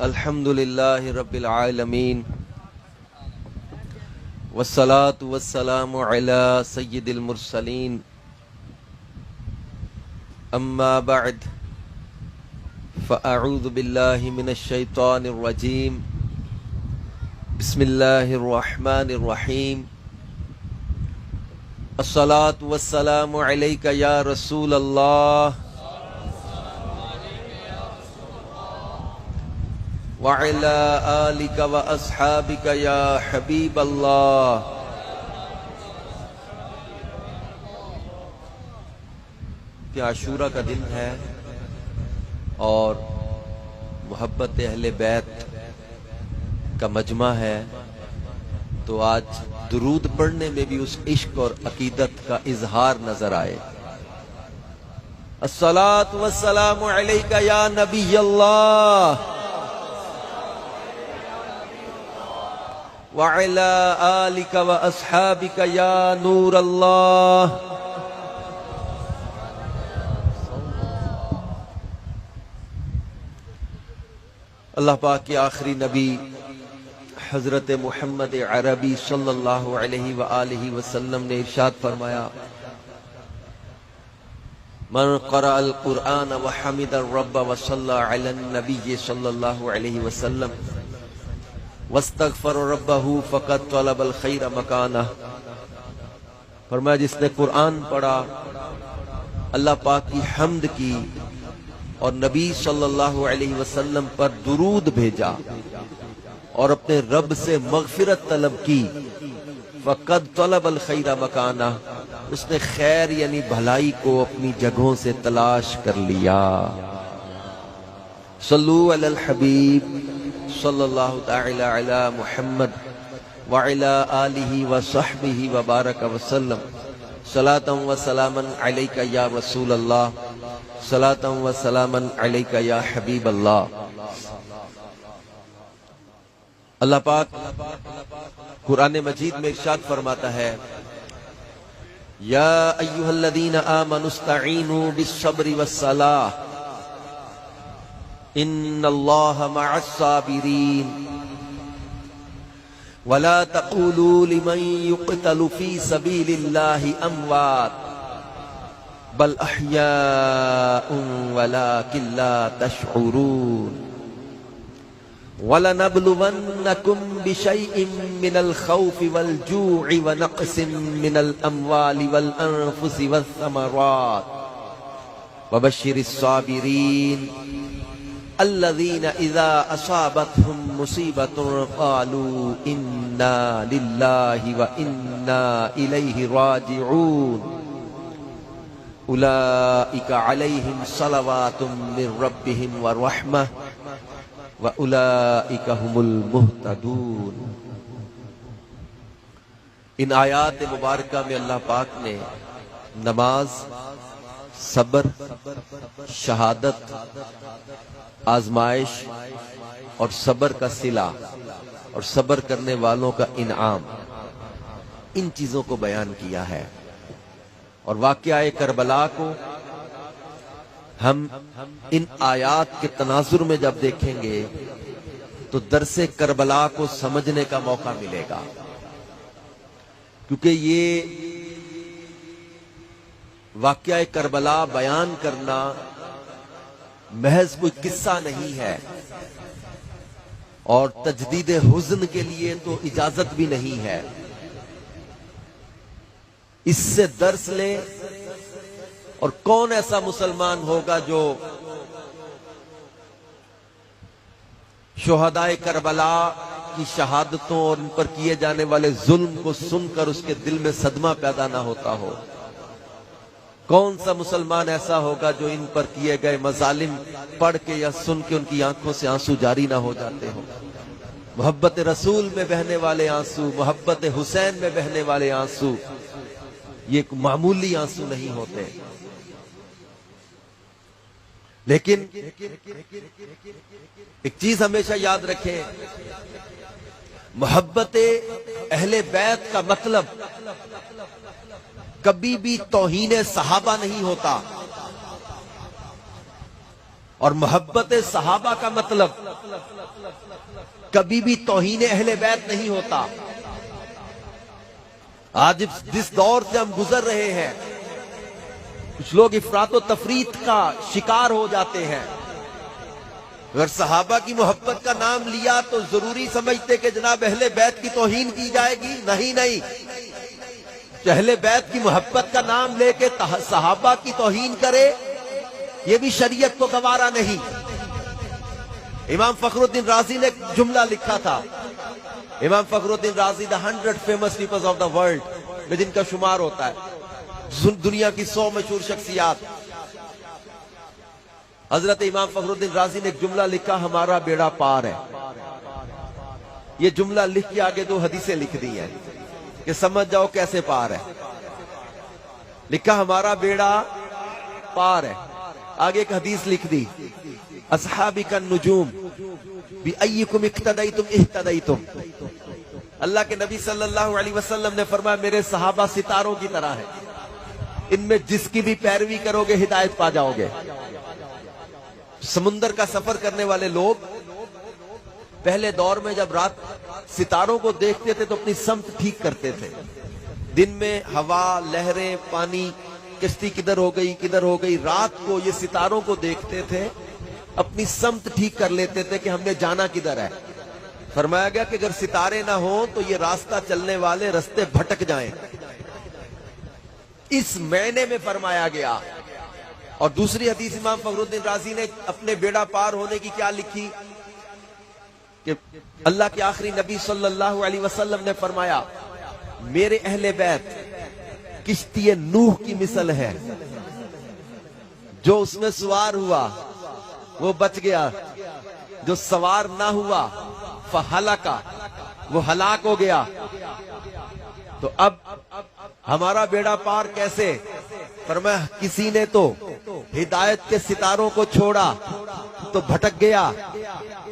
الحمد للہ رب العالمین والصلاة والسلام علی سید المرسلین اما بعد فاعوذ باللہ من الشیطان الرجیم بسم اللہ الرحمن الرحیم الصلاة والسلام علیک یا رسول اللہ وعلى آلك وأصحابك يا حبيب الله. کہ عاشورہ کا دن ہے اور محبت اہل بیت کا مجمع ہے، تو آج درود پڑھنے میں بھی اس عشق اور عقیدت کا اظہار نظر آئے. الصلاۃ والسلام علیک یا نبی اللہ وعلى آلك وأصحابك يا نور اللہ. اللہ پاک کے آخری نبی حضرت محمد عربی صلی اللہ علیہ وآلہ وسلم نے ارشاد فرمایا: من قرأ القرآن وحمد الرب وصلى على النبی صلی اللہ علیہ وسلم واستغفر ربہ فقد طلب الخیر مکانہ. فرمایا جس نے قرآن پڑھا، اللہ پاک کی حمد کی اور نبی صلی اللہ علیہ وسلم پر درود بھیجا اور اپنے رب سے مغفرت طلب کی، فقد طلب الخیر مکانہ، اس نے خیر یعنی بھلائی کو اپنی جگہوں سے تلاش کر لیا. صلو علی الحبیب صلی اللہ تعالی علی محمد وعلی آلہ وصحبہ وبارک وسلم. صلاۃ و سلاما علیک یا رسول اللہ، صلاۃ و سلاما علیک یا حبیب اللہ. اللہ پاک قرآن مجید میں ارشاد فرماتا ہے: یا ایھا الذین آمنوا استعینوا بالصبر والصلاۃ ان اللہ مع الصابرین ولا تقولوا لمن يقتل في سبيل الله اموات بل احیاء ولكن لا تشعرون وَلَنَبْلُوَنَّكُمْ بِشَيْءٍ مِّنَ الْخَوْفِ وَالْجُوعِ وَنَقْصٍ مِّنَ الْأَمْوَالِ وَالْأَنفُسِ وَالثَّمَرَاتِ وَبَشِّرِ الصَّابِرِينَ الَّذِينَ إِذَا أَصَابَتْهُمْ مُصِيبَةٌ قَالُوا إِنَّا لِلَّهِ وَإِنَّا إِلَيْهِ رَاجِعُونَ أُولَئِكَ عَلَيْهِمْ صَلَوَاتٌ مِّن رَّبِّهِمْ وَرَحْمَةٌ وَأُولَئِكَ هُمُ الْمُهْتَدُونَ. ان آیات مبارکہ میں اللہ پاک نے نماز، صبر، شہادت، آزمائش اور صبر کا صلہ اور صبر کرنے والوں کا انعام، ان چیزوں کو بیان کیا ہے. اور واقعہ کربلا کو ہم ان آیات کے تناظر میں جب دیکھیں گے تو درس کربلا کو سمجھنے کا موقع ملے گا، کیونکہ یہ واقعہ کربلا بیان کرنا محض کوئی قصہ نہیں ہے، اور تجدید حزن کے لیے تو اجازت بھی نہیں ہے. اس سے درس لیں. اور کون ایسا مسلمان ہوگا جو شہدائے کربلا کی شہادتوں اور ان پر کیے جانے والے ظلم کو سن کر اس کے دل میں صدمہ پیدا نہ ہوتا ہو؟ کون سا مسلمان ایسا ہوگا جو ان پر کیے گئے مظالم پڑھ کے یا سن کے ان کی آنکھوں سے آنسو جاری نہ ہو جاتے ہو؟ محبت رسول میں بہنے والے آنسو، محبت حسین میں بہنے والے آنسو، یہ ایک معمولی آنسو نہیں ہوتے. لیکن ایک چیز ہمیشہ یاد رکھیں، محبت اہل بیت کا مطلب کبھی بھی توہین صحابہ نہیں ہوتا. اور محبت صحابہ کا مطلب کبھی بھی توہین اہل بیت نہیں ہوتا۔ آج جس دور سے ہم گزر رہے ہیں، کچھ لوگ افراط و تفریط کا شکار ہو جاتے ہیں۔ اگر صحابہ کی محبت کا نام لیا تو ضروری سمجھتے کہ جناب اہل بیت کی توہین کی جائے گی۔ نہیں، اہل بیت کی محبت کا نام لے کے صحابہ کی توہین کرے، یہ بھی شریعت کو گوارا نہیں۔ امام فخر الدین رازی نے ایک جملہ لکھا تھا۔ امام فخر الدین رازی the 100 famous people of the world میں جن کا شمار ہوتا ہے، دنیا کی 100 مشہور شخصیات۔ حضرت امام فخر الدین رازی نے ایک جملہ لکھا، ہمارا بیڑا پار ہے۔ یہ جملہ لکھ کے آگے 2 حدیثیں لکھ دی ہیں کہ سمجھ جاؤ کیسے پار ہے۔ لکھا ہمارا بیڑا پار ہے، آگے ایک حدیث لکھ دی، اصحابی کا نجوم بِأَيِّكُمْ اِقْتَدَيْتُمْ اِهْتَدَيْتُمْ۔ اللہ کے نبی صلی اللہ علیہ وسلم نے فرمایا میرے صحابہ ستاروں کی طرح ہے، ان میں جس کی بھی پیروی کرو گے ہدایت پا جاؤ گے۔ سمندر کا سفر کرنے والے لوگ پہلے دور میں جب رات ستاروں کو دیکھتے تھے تو اپنی سمت ٹھیک کرتے تھے۔ دن میں ہوا، لہریں، پانی، کشتی کدھر ہو گئی، رات کو یہ ستاروں کو دیکھتے تھے، اپنی سمت ٹھیک کر لیتے تھے کہ ہم نے جانا کدھر ہے۔ فرمایا گیا کہ اگر ستارے نہ ہوں تو یہ راستہ چلنے والے رستے بھٹک جائیں، اس معنی میں فرمایا گیا۔ اور دوسری حدیث امام فخر الدین رازی نے اپنے بیڑا پار ہونے کی کیا لکھی کہ اللہ کے آخری نبی صلی اللہ علیہ وسلم نے فرمایا میرے اہل بیت کشتی نوح کی مثل ہے، جو اس میں سوار ہوا وہ بچ گیا، جو سوار نہ ہوا فہلکا وہ ہلاک ہو گیا۔ تو اب ہمارا بیڑا پار کیسے؟ فرمایا کسی نے تو ہدایت کے ستاروں کو چھوڑا تو بھٹک گیا،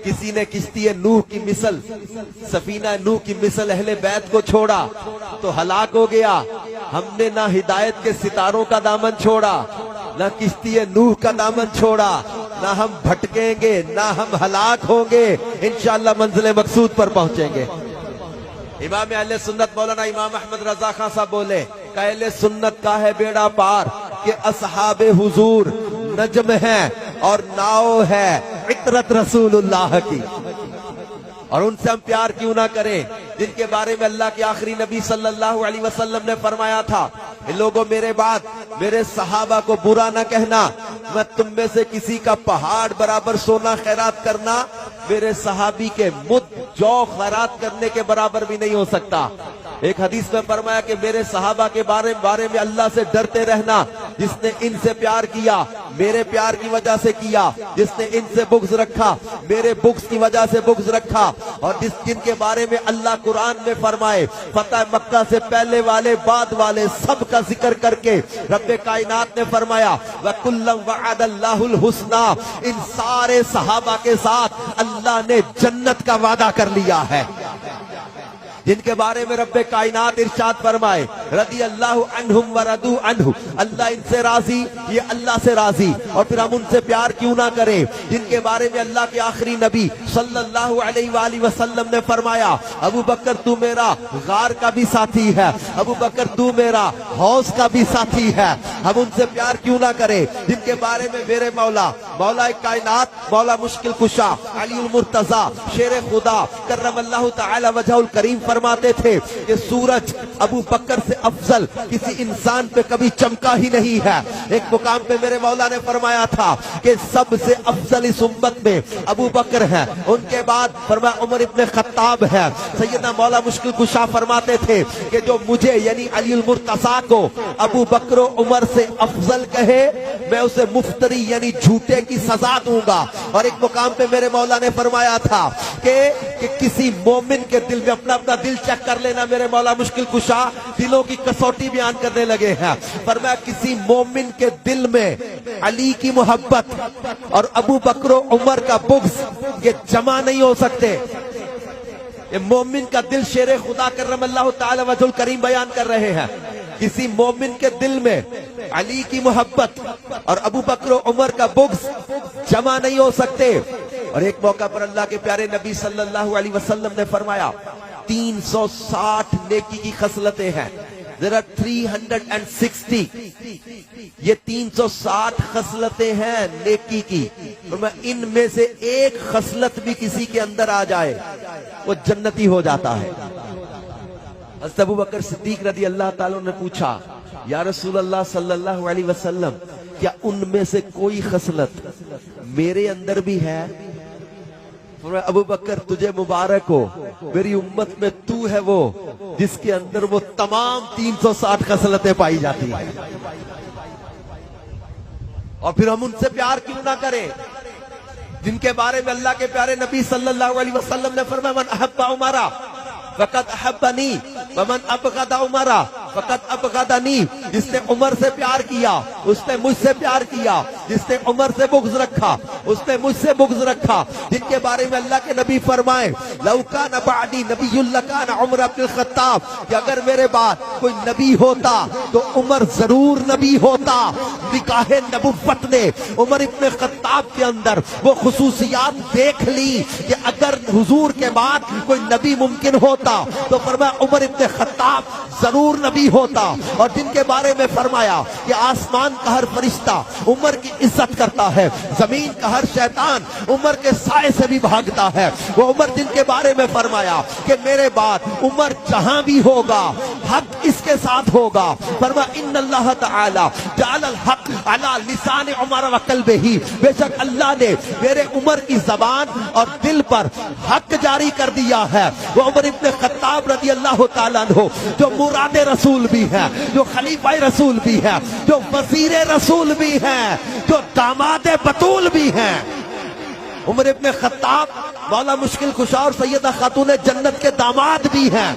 کسی نے کشتی نوح کی مثل، سفینہ نوح کی مثل اہل بیت کو چھوڑا تو ہلاک ہو گیا۔ ہم نے نہ ہدایت کے ستاروں کا دامن چھوڑا، نہ کشتی نوح کا دامن چھوڑا، نہ ہم بھٹکیں گے، نہ ہم ہلاک ہوں گے، انشاءاللہ منزل مقصود پر پہنچیں گے۔ امام اہل سنت مولانا امام احمد رضا خان صاحب بولے کہ اہل سنت کا ہے بیڑا پار کہ اصحاب حضور نجم ہے اور ناؤ ہے عطرت رسول اللہ کی، اور ان سے ہم پیار کیوں نہ کریں جن کے بارے میں اللہ کے آخری نبی صلی اللہ علیہ وسلم نے فرمایا تھا ان لوگوں میرے بعد میرے صحابہ کو برا نہ کہنا، میں تم میں سے کسی کا پہاڑ برابر سونا خیرات کرنا میرے صحابی کے مد جو خیرات کرنے کے برابر بھی نہیں ہو سکتا۔ ایک حدیث میں فرمایا کہ میرے صحابہ کے بارے میں اللہ سے ڈرتے رہنا، جس نے ان سے پیار کیا میرے پیار کی وجہ سے کیا، جس نے ان سے بغض رکھا میرے بغض کی وجہ سے بغض رکھا، اور جن کے بارے میں اللہ قرآن میں فرمائے فتح مکہ سے پہلے والے بعد والے سب کا ذکر کر کے رب کائنات نے فرمایا وَكُلًّا وَعَدَ اللَّهُ الْحُسْنَى، ان سارے صحابہ کے ساتھ اللہ نے جنت کا وعدہ کر لیا ہے، جن کے بارے میں رب کائنات ارشاد فرمائے رضی اللہ عنہم ورضوا عنہ، اللہ ان سے راضی یہ اللہ سے راضی، اور پھر ہم ان سے پیار کیوں نہ کریں جن کے بارے میں اللہ کے آخری نبی صلی اللہ علیہ وآلہ وسلم نے فرمایا ابو بکر تو میرا غار کا بھی ساتھی ہے، ابو بکر تو میرا حوض کا بھی ساتھی ہے، ہم ان سے پیار کیوں نہ کریں جن کے بارے میں میرے مولا کائنات مولا مشکل کشا علی المرتضی شیر خدا کرم اللہ تعالی وجہ الکریم فرماتے تھے کہ سورج ابو بکر سے افضل کسی انسان پہ کبھی چمکا ہی نہیں ہے۔ ایک مقام پہ میرے مولا نے فرمایا تھا کہ سب سے افضل اس امت میں ابو بکر ہے، ان کے بعد فرمایا عمر ابن خطاب ہے۔ سیدنا مولا مشکل کشا فرماتے تھے کہ جو مجھے یعنی علی المرتضی کو ابو بکر و عمر سے افضل کہے میں اسے مفتری یعنی جھوٹے کی سزا دوں گا۔ اور ایک مقام پہ میرے مولا نے فرمایا تھا کہ کسی مومن کے دل میں اپنا دل چیک کر لینا، میرے مولا مشکل کشا دلوں کی کسوٹی بیان کرنے لگے ہیں۔ فرمایا کسی مومن کے دل میں علی کی محبت اور ابو بکر و عمر کا بغض یہ جمع نہیں ہو سکتے۔ یہ مومن کا دل شیر خدا کرم اللہ تعالی وجہ الکریم بیان کر رہے ہیں۔ کسی مومن کے دل میں علی کی محبت اور ابو بکر و عمر کا بغض جمع نہیں ہو سکتے. اور ایک موقع پر اللہ کے پیارے نبی صلی اللہ علیہ وسلم نے فرمایا 360 نیکی کی خصلتیں ہیں. There are 360. یہ 360 خصلتیں ہیں نیکی کی. ان میں سے ایک خصلت بھی کسی کے اندر آ جائے وہ جنتی ہو جاتا ہے. حضرت ابو بکر صدیق رضی اللہ تعالیٰ نے پوچھا یا رسول اللہ صلی اللہ علیہ وسلم کیا ان میں سے کوئی خصلت میرے اندر بھی ہے؟ فرمایا ابو بکر تجھے مبارک ہو، میری امت میں تو ہے وہ جس کے اندر وہ تمام 360 خصلتیں پائی جاتی ہیں. اور پھر ہم ان سے پیار کیوں نہ کریں جن کے بارے میں اللہ کے پیارے نبی صلی اللہ علیہ وسلم نے فرمایا من احب عمرہ فقد احبنی ومن ابغض عمرہ فقد ابغضنی. جس نے عمر سے پیار کیا اس نے مجھ سے پیار کیا، جس نے عمر سے بغض رکھا اس نے مجھ سے بغض رکھا. جن کے بارے میں اللہ کے نبی فرمائے لو کان بعدی نبی لکان عمر بن الخطاب کہ اگر میرے بعد کوئی نبی ہوتا تو عمر ضرور نبی ہوتا. نکاح نبوت نے عمر ابن خطاب کے اندر وہ خصوصیات دیکھ لی کہ اگر حضور کے بعد کوئی نبی ممکن ہوتا تو فرمایا عمر ابن خطاب ضرور نبی ہوتا. اور جن کے بارے میں فرمایا کہ آسمان کا ہر فرشتہ عمر کی عزت کرتا ہے، زمین کا ہر شیطان عمر کے سائے سے بھی بھاگتا ہے، وہ عمر جن کے بارے میں فرمایا کہ میرے بعد عمر جہاں بھی ہوگا حق اس کے ساتھ ہوگا. فرمایا ان اللہ تعالی جعل الحق علی لسان عمر و قلبہ، بے شک اللہ نے میرے عمر کی زبان اور دل پر حق جاری کر دیا ہے. وہ عمر ابن خطاب رضی اللہ تعالیٰ عنہ جو مراد رسول بھی ہے، جو خلیفہ رسول بھی ہے، جو وزیر رسول بھی ہے، جو داماد بطول بھی ہیں. عمر ابن خطاب مولا مشکل کشا اور سیدہ خاتون جنت کے داماد بھی ہیں.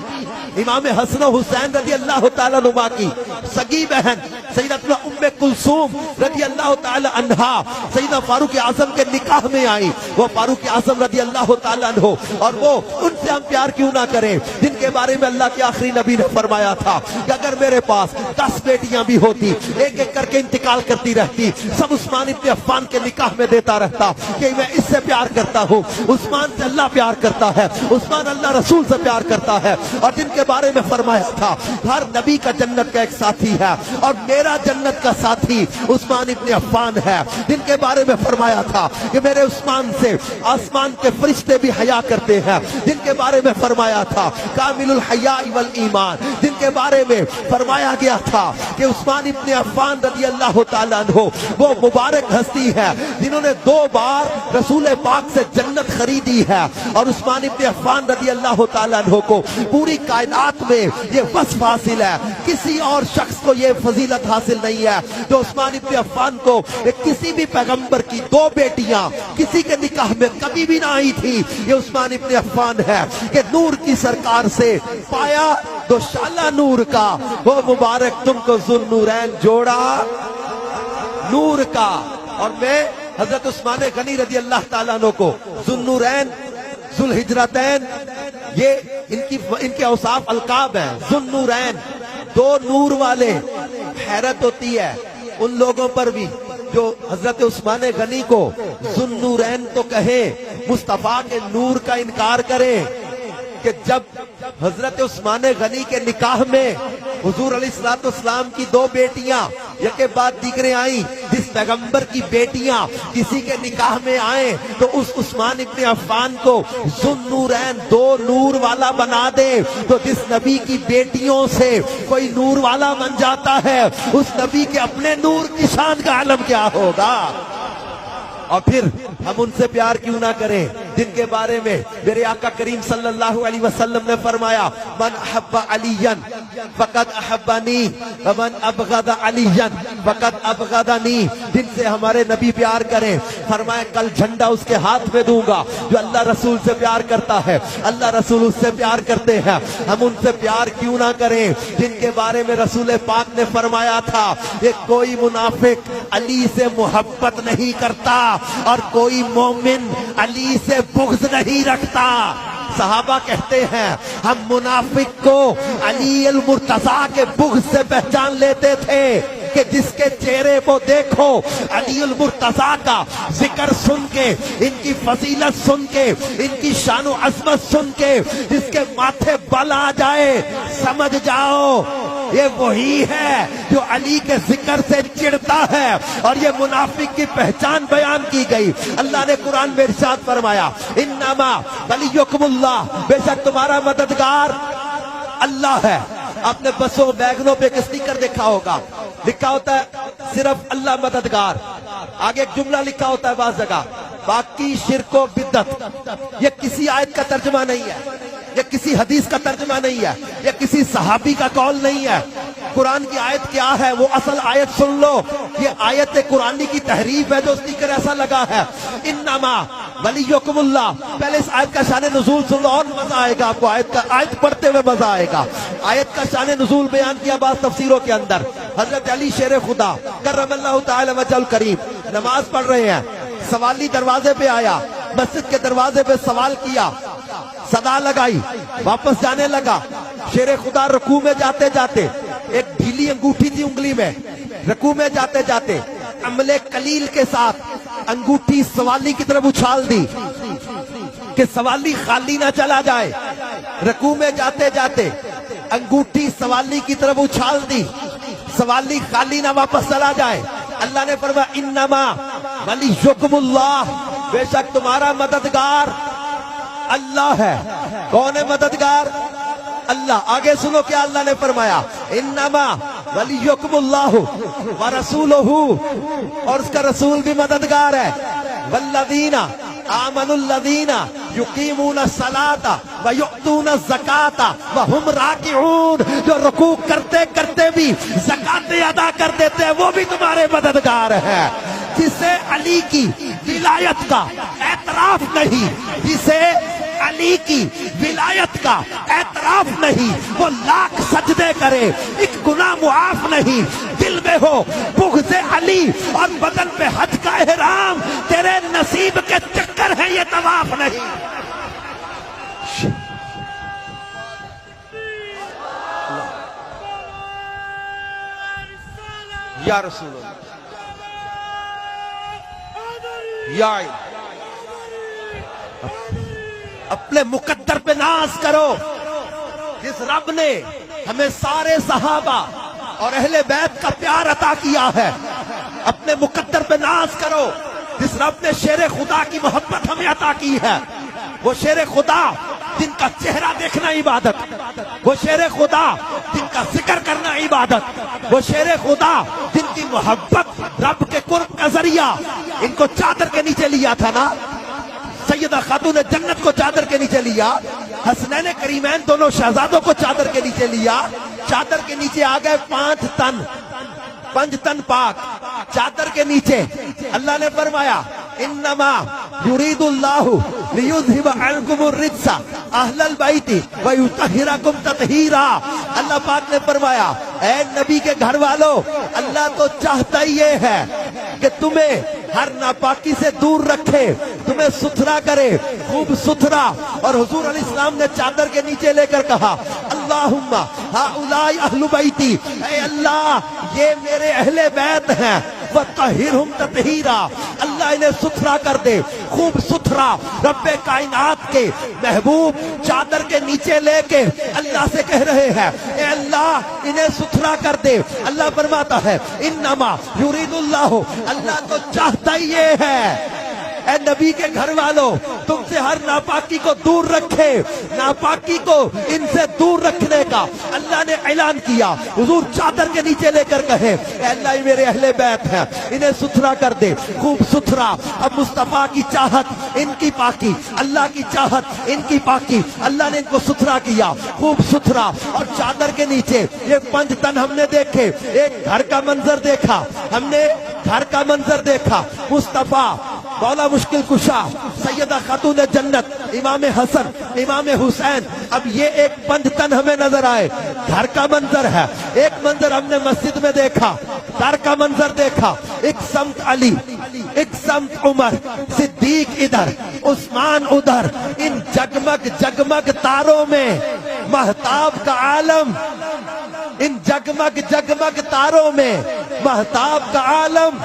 امام حسن و حسین رضی اللہ تعالیٰ عنہ کی سگی بہن سیدتنا ام کلثوم رضی اللہ تعالیٰ عنہا سیدہ فاروق اعظم کے نکاح میں آئی. وہ فاروق اعظم رضی اللہ تعالیٰ عنہ اور وہ ان سے ہم پیار کیوں نہ کریں جن کے بارے میں اللہ کے آخری نبی نے فرمایا تھا کہ اگر میرے پاس 10 بیٹیاں بھی ہوتی ایک ایک کر کے انتقال کرتی رہتی سب عثمان ابن عفان کے نکاح میں دیتا رہتا کہ میں اس سے پیار کرتا ہوں. عثمان سے اللہ پیار کرتا ہے، عثمان اللہ رسول سے پیار کرتا ہے. اور جن کے بارے میں فرمایا تھا ہر نبی کا جنت کا ایک ساتھی ہے اور میرا جنت کا ساتھی عثمان ابن عفان ہے. جن کے بارے میں فرمایا تھا کہ میرے عثمان سے آسمان کے فرشتے بھی حیا کرتے ہیں. جن کے بارے میں فرمایا تھا کامل الحیاء والایمان. جن کے بارے میں فرمایا گیا تھا کہ عثمان ابن عفان رضی اللہ تعالیٰ عنہ وہ مبارک ہستی ہے جنہوں نے 2 بار رسول پاک سے جنت خریدی ہے. اور عثمان ابن عفان رضی اللہ تعالیٰ عنہ کو پوری کائنات میں یہ وصف حاصل ہے، کسی اور شخص کو یہ فضیلت حاصل نہیں ہے جو عثمان ابن عفان کو کسی بھی پیغمبر کی 2 بیٹیاں کسی کے نکاح میں کبھی بھی نہ آئی تھی. یہ عثمان ابن عفان ہے کہ نور کی سرکار سے پایا تو شالہ نور کا، وہ مبارک تم کو ذو النورین جوڑا نور کا. اور میں حضرت عثمان غنی رضی اللہ تعالیٰ عنہ کو ذو النورین، ذو الحجرتین، یہ ان کے اوصاف القاب ہیں. ذو النورین 2 نور والے. حیرت ہوتی ہے ان لوگوں پر بھی جو حضرت عثمان غنی کو ذو النورین تو کہیں، مصطفیٰ کے نور کا انکار کریں. کہ جب حضرت عثمان غنی کے نکاح میں حضور علیہ الصلوۃ والسلام کی 2 بیٹیاں یکے بعد دیگرے آئیں، جس پیغمبر کی بیٹیاں کسی کے نکاح میں آئیں تو اس عثمان ابن عفان کو ذو النورین 2 نور والا بنا دے. تو جس نبی کی بیٹیوں سے کوئی نور والا بن جاتا ہے اس نبی کے اپنے نور کی شان کا عالم کیا ہوگا. اور پھر ہم ان سے پیار کیوں نہ کریں جن کے بارے میں میرے آقا کریم صلی اللہ علیہ وسلم نے فرمایا من احب علیًا فقد احبنی ومن ابغض علیًا فقد ابغضنی. جن سے ہمارے نبی پیار کریں فرمایا کل جھنڈا اس کے ہاتھ میں دوں گا. جو اللہ رسول سے پیار کرتا ہے اللہ رسول اس سے پیار کرتے ہیں. ہم ان سے پیار کیوں نہ کریں جن کے بارے میں رسول پاک نے فرمایا تھا کہ کوئی منافق علی سے محبت نہیں کرتا اور کوئی مومن علی سے بغض نہیں رکھتا. صحابہ کہتے ہیں ہم منافق کو علی المرتضیٰ کے بغض سے پہچان لیتے تھے کہ جس کے چہرے کو دیکھو علی المرتضیٰ کا ذکر سن کے، ان کی فضیلت سن کے، ان کی شان و عظمت سن کے جس کے ماتھے بل آ جائے، سمجھ جاؤ یہ وہی ہے جو علی کے ذکر سے چڑھتا ہے، اور یہ منافق کی پہچان بیان کی گئی۔ اللہ نے قرآن میں ارشاد فرمایا انما ولیکم اللہ، بے شک تمہارا مددگار اللہ ہے۔ آپ نے بسوں ویگنوں پہ ایک اسٹیکر دیکھا ہوگا، لکھا ہوتا ہے صرف اللہ مددگار، آگے ایک جملہ لکھا ہوتا ہے بعض جگہ باقی شرک و بدعت۔ یہ کسی آیت کا ترجمہ نہیں ہے، یہ کسی حدیث کا ترجمہ نہیں ہے، یہ کسی صحابی کا قول نہیں ہے۔ قرآن کی آیت کیا ہے وہ اصل آیت سن لو، یہ آیت قرآنی کی تحریف ہے جو اسٹیکر ایسا لگا ہے۔ انما ولیکم اللہ، پہلے اس آیت کا شان نزول سن لو اور مزہ آئے گا آپ کو، آیت پڑھتے ہوئے مزہ آئے گا۔ آیت کا شان نزول بیان کیا بعض تفسیروں کے اندر۔ حضرت علی شیر خدا کرم اللہ تعالی وجہ الکریم نماز پڑھ رہے ہیں، سوالی دروازے پہ آیا، مسجد کے دروازے پہ سوال کیا، صدا لگائی، واپس جانے لگا۔ شیر خدا رکوع میں جاتے جاتے، ایک ڈھیلی انگوٹھی تھی انگلی میں، رکوع میں جاتے جاتے عملے قلیل کے ساتھ انگوٹھی سوالی کی طرف اچھال دی کہ سوالی خالی نہ چلا جائے۔ رکوع میں جاتے جاتے انگوٹھی سوالی کی طرف اچھال دی، سوالی خالی نہ واپس چلا جائے۔ اللہ نے فرمایا انما ولیکم اللہ، بے شک تمہارا مددگار اللہ ہے۔ کون ہے مددگار؟ اللہ۔ آگے سنو کیا اللہ نے فرمایا انما ولیکم اللہ ورسولہ، اور اس کا رسول بھی مددگار ہے۔ والذین آمنوا الذین یقیمون الصلاۃ ویؤتون الزکاۃ وہم راکعون، جو رکوع کرتے کرتے بھی زکات ادا کر دیتے ہیں وہ بھی تمہارے مددگار ہیں۔ جسے علی کی ولایت کا اعتراف نہیں، جسے علی کی ولایت کا اعتراف نہیں، وہ لاکھ سجدے کرے ایک گناہ معاف نہیں۔ دل میں ہو بغض علی اور بدن پہ حج کا احرام، تیرے نصیب کے چکر ہیں، یہ طواف نہیں۔ یا رسول اللہ، یا اپنے مقدر پہ ناز کرو، جس رب نے ہمیں سارے صحابہ اور اہل بیت کا پیار عطا کیا ہے۔ اپنے مقدر پہ ناز کرو، جس رب نے شیر خدا کی محبت ہمیں عطا کی ہے۔ وہ شیر خدا جن کا چہرہ دیکھنا عبادت، وہ شیر خدا جن کا ذکر کرنا عبادت، وہ شیر خدا جن کی محبت رب کے قرب کا ذریعہ، ان کو چادر کے نیچے لیا تھا نا، سیدہ خاتون جنت کو چادر کے نیچے لیا، حسنین کریمین دونوں شہزادوں کو چادر کے نیچے لیا۔ چادر کے نیچے آ گئے 5 تن پاک، چادر کے نیچے اللہ نے فرمایا انما یرید اللہ لیذھب عنکم الرجس اہل البیت ویطہرکم تطہیرا۔ اللہ پاک نے فرمایا اے نبی کے گھر والو، اللہ تو چاہتا ہی یہ ہے کہ تمہیں ہر ناپاکی سے دور رکھے، تمہیں ستھرا کرے، خوب ستھرا۔ اور حضور علیہ السلام نے چادر کے نیچے لے کر کہا اللہم ہؤلاء اہل بیتی، اے اللہ یہ میرے اہل بیت ہیں، وطہرہم تطہیرا، اللہ انہیں ستھرا کر دے، خوب ستھرا۔ رب کائنات کے محبوب چادر کے نیچے لے کے اللہ سے کہہ رہے ہیں اے اللہ انہیں ستھرا کر دے۔ اللہ فرماتا ہے انما یرید اللہ، اللہ تو چاہتا ہی یہ ہے اے نبی کے گھر والوں تم سے ہر ناپاکی کو دور رکھے، ناپاکی کو ان سے دور رکھنے کا اللہ نے اعلان کیا۔ حضور چادر کے نیچے لے کر کہے اے اللہ یہ میرے اہل بیت ہیں، انہیں ستھرا کر دے، خوب ستھرا۔ اب مصطفیٰ کی چاہت ان کی پاکی، اللہ کی چاہت ان کی پاکی، اللہ نے ان کو ستھرا کیا، خوب ستھرا۔ اور چادر کے نیچے یہ 5 تن ہم نے دیکھے، ایک گھر کا منظر دیکھا، ہم نے گھر کا منظر دیکھا، مصطفیٰ مولا مشکل کشا، سیدہ خاتون جنت، امام حسن، امام حسین۔ اب یہ ایک 5 تن ہمیں نظر آئے، گھر کا منظر ہے۔ ایک منظر ہم نے مسجد میں دیکھا، در کا منظر دیکھا، ایک سمت علی، ایک سمت عمر، صدیق ادھر، عثمان ادھر، ان جگمگ جگمگ تاروں میں مہتاب کا عالم، ان جگمگ جگمگ تاروں میں مہتاب کا عالم۔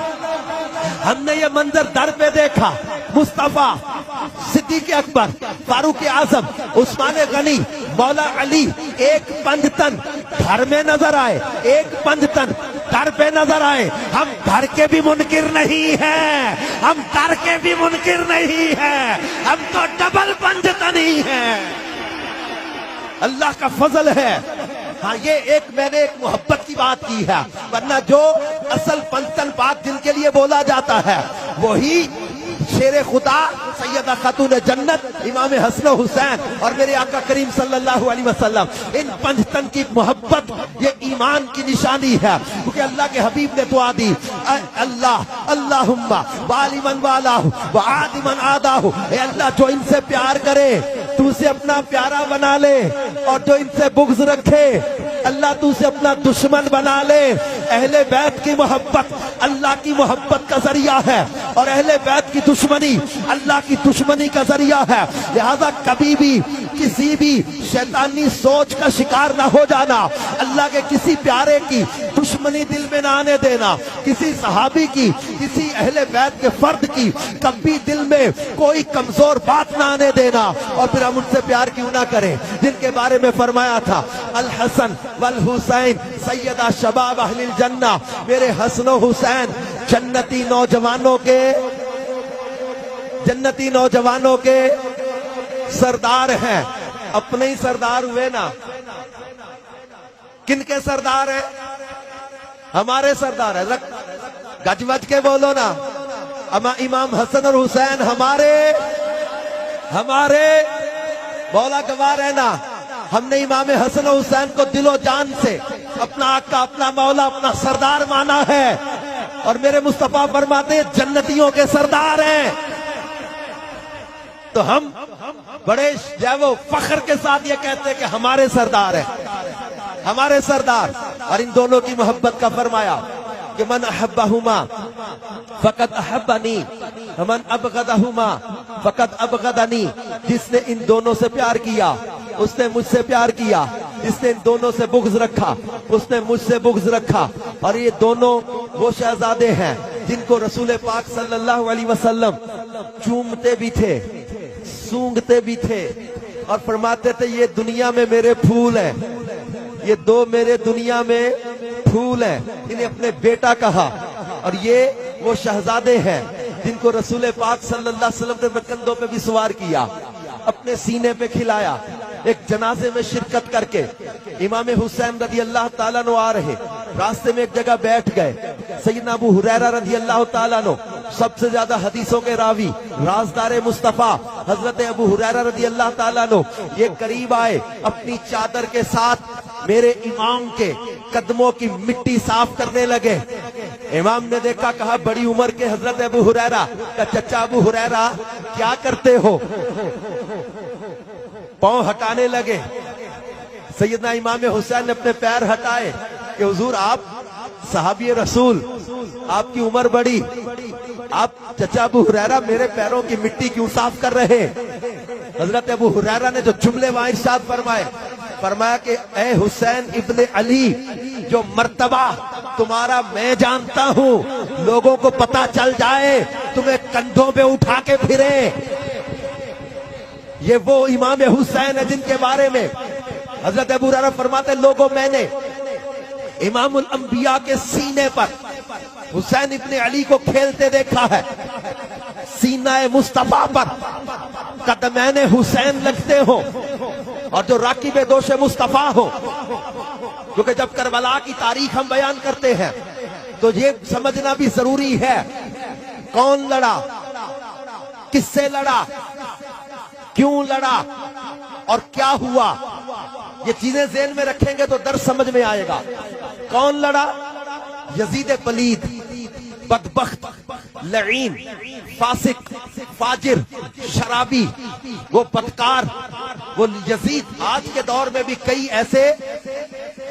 ہم نے یہ منظر در پہ دیکھا، مصطفیٰ، صدیق اکبر، فاروق اعظم، عثمان غنی، مولا علی ایک پنجتن گھر میں نظر آئے، ایک پنجتن در پہ نظر آئے۔ ہم در کے بھی منکر نہیں ہیں، ہم در کے بھی منکر نہیں ہیں، ہم تو ڈبل پنجتن ہی ہیں۔ اللہ کا فضل ہے۔ ہاں یہ میں نے ایک محبت کی بات کی ہے، ورنہ جو اصل پنجتن پاک جن کے لیے بولا جاتا ہے وہی شیر خدا سیدہ خاتون جنت امام حسن و حسین اور میرے آقا کریم صلی اللہ علیہ وسلم، ان پنجتن کی محبت یہ ایمان کی نشانی ہے، کیونکہ اللہ کے حبیب نے دعا دی، اللہ اللہم والی من والاہ وعادی من عاداہ، اے اللہ جو ان سے پیار کرے تو اسے اپنا پیارا بنا لے، اور جو ان سے بغض رکھے اللہ تو اسے اپنا دشمن بنا لے۔ اہل بیت کی محبت اللہ کی محبت کا ذریعہ ہے، اور اہل بیت کی دشمنی اللہ کی دشمنی کا ذریعہ ہے، لہذا کبھی بھی کسی بھی شیطانی سوچ کا شکار نہ ہو جانا، اللہ کے کسی پیارے کی دشمنی دل میں نہ آنے دینا، کسی صحابی کی، کسی اہل بیت کے فرد کی کبھی دل میں کوئی کمزور بات نہ آنے دینا، اور پھر ہم ان سے پیار کیوں نہ کریں جن کے بارے میں فرمایا تھا الحسن والحسین سیدہ شباب اہل الجنہ، میرے حسن و حسین جنتی نوجوانوں کے سردار ہیں۔ اپنے ہی سردار ہوئے نا، کن کے سردار ہیں؟ ہمارے سردار ہیں، گج وج کے بولو نا، امام حسن اور حسین ہمارے بولا گوار ہے نا۔ ہم نے امام حسن و حسین کو دل و جان سے اپنا آقا، اپنا مولا، اپنا سردار مانا ہے، اور میرے مصطفیٰ فرماتے ہیں جنتیوں کے سردار ہیں۔ تو ہم بڑے جو فخر کے ساتھ یہ کہتے ہیں کہ ہمارے سردار ہیں، ہمارے سردار۔ اور ان دونوں کی محبت کا فرمایا کہ من احبہما فقد احبنی ومن ابغضہما فقد ابغضنی، جس نے ان دونوں سے پیار کیا اس نے مجھ سے پیار کیا، جس نے ان دونوں سے بغض رکھا اس نے مجھ سے بغض رکھا۔ اور یہ دونوں وہ شہزادے ہیں جن کو رسول پاک صلی اللہ علیہ وسلم چومتے بھی تھے، سونگتے بھی تھے، اور فرماتے تھے یہ دنیا میں میرے پھول ہیں، یہ دو میرے دنیا میں پھول ہیں۔ انہیں اپنے بیٹا کہا، اور یہ وہ شہزادے ہیں جن کو رسول پاک صلی اللہ علیہ وسلم نے کندھوں پہ بھی سوار کیا، اپنے سینے پہ کھلایا۔ ایک جنازے میں شرکت کر کے امام حسین رضی اللہ تعالیٰ عنہ آ رہے، راستے میں ایک جگہ بیٹھ گئے۔ سیدنا ابو ہریرہ رضی اللہ تعالیٰ عنہ، سب سے زیادہ حدیثوں کے راوی، رازدار مصطفیٰ حضرت ابو ہریرہ رضی اللہ تعالیٰ عنہ، یہ قریب آئے، اپنی چادر کے ساتھ میرے امام کے قدموں کی مٹی صاف کرنے لگے۔ امام نے دیکھا، کہا بڑی عمر کے حضرت ابو ہریرہ، کہا چچا ابو ہریرہ کیا کرتے ہو؟ پاؤں ہٹانے لگے۔ سیدنا امام حسین نے اپنے پیر ہٹائے کہ حضور آپ صحابی رسول، آپ کی عمر بڑی، آپ چچا ابو ہریرہ میرے پیروں کی مٹی کیوں صاف کر رہے؟ حضرت ابو ہریرہ نے جو جملے وہاں ارشاد فرمایا کہ اے حسین ابن علی، جو مرتبہ تمہارا میں جانتا ہوں، لوگوں کو پتا چل جائے تمہیں کندھوں پہ اٹھا کے پھرے۔ یہ وہ امام حسین ہے جن کے بارے میں حضرت ابو ہریرہ فرماتے لوگوں میں نے امام الانبیاء کے سینے پر حسین ابن علی کو کھیلتے دیکھا ہے، سینہ مصطفیٰ پر قدمین حسین لگتے ہوں، اور جو راکب دوش مصطفیٰ ہو، کیونکہ جب کربلا کی تاریخ ہم بیان کرتے ہیں تو یہ سمجھنا بھی ضروری ہے کون لڑا، کس سے لڑا، کیوں لڑا، اور کیا ہوا۔ یہ چیزیں ذہن میں رکھیں گے تو درس سمجھ میں آئے گا۔ کون لڑا؟ یزید پلید، بدبخت، لعین، فاسق، فاجر، شرابی، وہ بدکار، وہ یزید۔ آج کے دور میں بھی کئی ایسے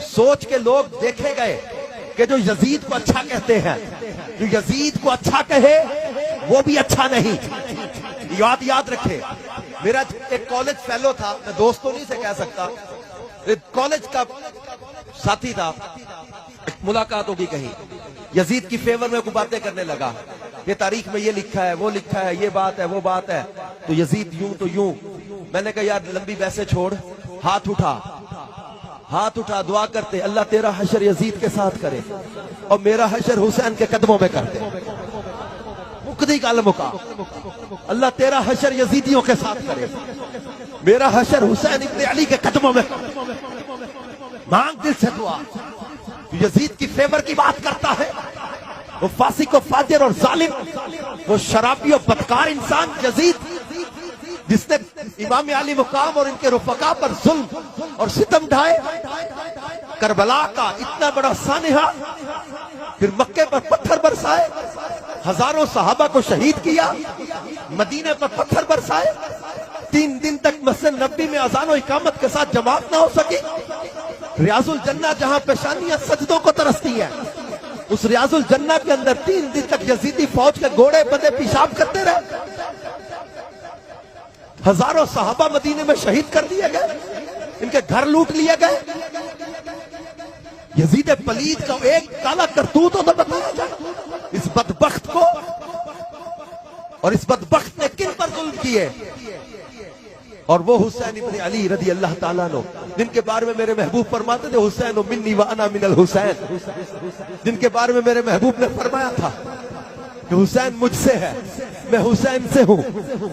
سوچ کے لوگ دیکھے گئے کہ جو یزید کو اچھا کہتے ہیں، جو یزید کو اچھا کہے وہ بھی اچھا نہیں. یاد رکھے. میرا ایک کالج فیلو تھا، میں دوستوں نہیں سے کہہ سکتا، کالج کا ساتھی تھا، ملاقات ہوگی کہیں، یزید کی فیور میں کوئی باتیں کرنے لگا، یہ تاریخ میں یہ لکھا ہے، وہ لکھا ہے، یہ بات ہے، وہ بات ہے، تو یزید یوں تو یوں. میں نے کہا یار لمبی بحثیں چھوڑ، ہاتھ اٹھا دعا کرتے اللہ تیرا حشر یزید کے ساتھ کرے اور میرا حشر حسین کے قدموں میں کرتے. مقدی کا مکا، اللہ تیرا حشر یزیدیوں کے ساتھ کرے، میرا حشر حسین ابن علی کے قدموں میں. مانگ دل سے دعا. یزید کی فیور کی بات کرتا ہے، وہ فاسق و فاجر اور ظالم، وہ شرابی و بدکار انسان یزید، جس نے امام علی مقام اور ان کے رفقا پر ظلم اور ستم ڈھائے، کربلا کا اتنا بڑا سانحہ، پھر مکے پر پتھر برسائے، ہزاروں صحابہ کو شہید کیا، مدینے پر پتھر برسائے، 3 دن تک مسجد نبی میں اذان و اقامت کے ساتھ جماعت نہ ہو سکی. ریاض الجنہ جہاں پیشانیاں سجدوں کو ترستی ہیں، اس ریاض الجنہ کے اندر 3 دن تک یزیدی فوج کے گھوڑے بندے پیشاب کرتے رہے. ہزاروں صحابہ مدینے میں شہید کر دیے گئے، ان کے گھر لوٹ لیے گئے. یزید پلید کا ایک کالا کرتوت ہوتا بتایا جائے اس بدبخت کو. اور اس بدبخت نے کن پر ظلم کیے؟ اور وہ حسین ابن علی رضی اللہ تعالیٰ عنہ، جن کے بارے میں میرے محبوب فرماتے تھے حسین منی وانا من الحسین، جن کے بارے میں میرے محبوب نے فرمایا تھا کہ حسین مجھ سے ہے، میں حسین سے ہوں،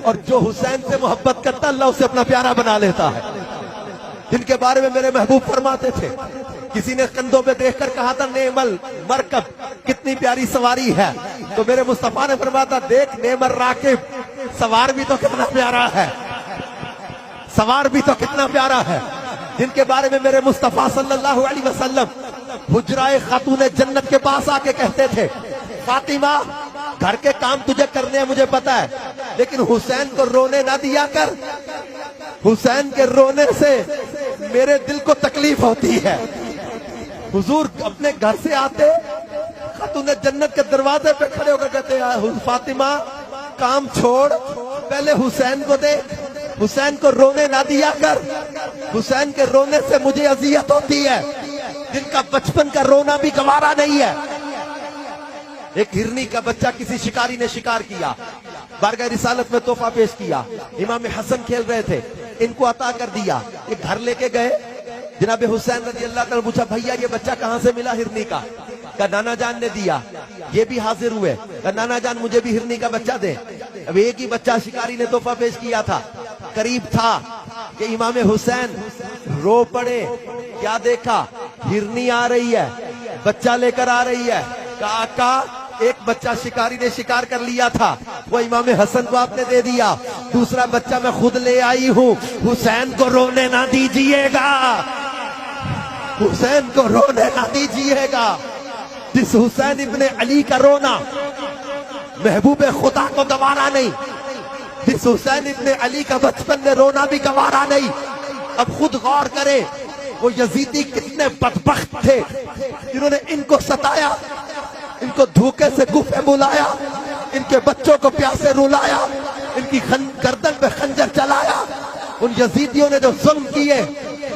اور جو حسین سے محبت کرتا اللہ اسے اپنا پیارا بنا لیتا ہے. جن کے بارے میں میرے محبوب فرماتے تھے، کسی نے کندھوں پہ دیکھ کر کہا تھا نیمل مرکب، کتنی پیاری سواری ہے، تو میرے مصطفیٰ نے فرمایا تھا دیکھ نیمل راکب، سوار بھی تو کتنا پیارا ہے، سوار بھی تو کتنا پیارا ہے. جن کے بارے میں میرے مصطفیٰ صلی اللہ علیہ وسلم حجرائے خاتون جنت کے پاس آ کے کہتے تھے فاطمہ گھر کے کام تجھے کرنے ہیں مجھے پتا ہے، لیکن حسین کو رونے نہ دیا کر، حسین کے رونے سے میرے دل کو تکلیف ہوتی ہے. حضور اپنے گھر سے آتے، خاتون جنت کے دروازے پہ کھڑے ہو کر کہتے ہیں فاطمہ کام چھوڑ، پہلے حسین کو دیکھ، حسین کو رونے نہ دیا کر، حسین کے رونے سے مجھے اذیت ہوتی ہے. جن کا بچپن کا رونا بھی گوارا نہیں ہے. ایک ہرنی کا بچہ کسی شکاری نے شکار کیا، بارگاہ رسالت میں تحفہ پیش کیا، امام حسن کھیل رہے تھے، ان کو عطا کر دیا، ایک گھر لے کے گئے. جناب حسین رضی اللہ تعالیٰ پوچھا بھیا یہ بچہ کہاں سے ملا ہرنی کا؟ کہا نانا جان نے دیا. یہ بھی حاضر ہوئے، کہا نانا جان مجھے بھی ہرنی کا بچہ دے. اب ایک ہی بچہ شکاری نے تحفہ پیش کیا تھا، قریب تھا کہ امام حسین رو پڑے. کیا دیکھا؟ ہرنی آ رہی ہے، بچہ لے کر آ رہی ہے. کہا آقا ایک بچہ شکاری نے شکار کر لیا تھا، وہ امام حسن کو آپ نے دے دیا، دوسرا بچہ میں خود لے آئی ہوں، حسین کو رونے نہ دیجئے گا، حسین کو رونے نہ دیجئے گا. جس حسین ابن علی کا رونا محبوب خدا کو گوارا نہیں، جس حسین ابن علی کا بچپن میں رونا بھی گوارا نہیں. اب خود غور کرے وہ یزیدی کتنے بدبخت تھے جنہوں نے ان کو ستایا، ان کو دھوکے سے گفے بلایا، ان کے بچوں کو پیاسے رلایا، ان کی گردن پہ خنجر چلایا. ان یزیدیوں نے جو ظلم کیے،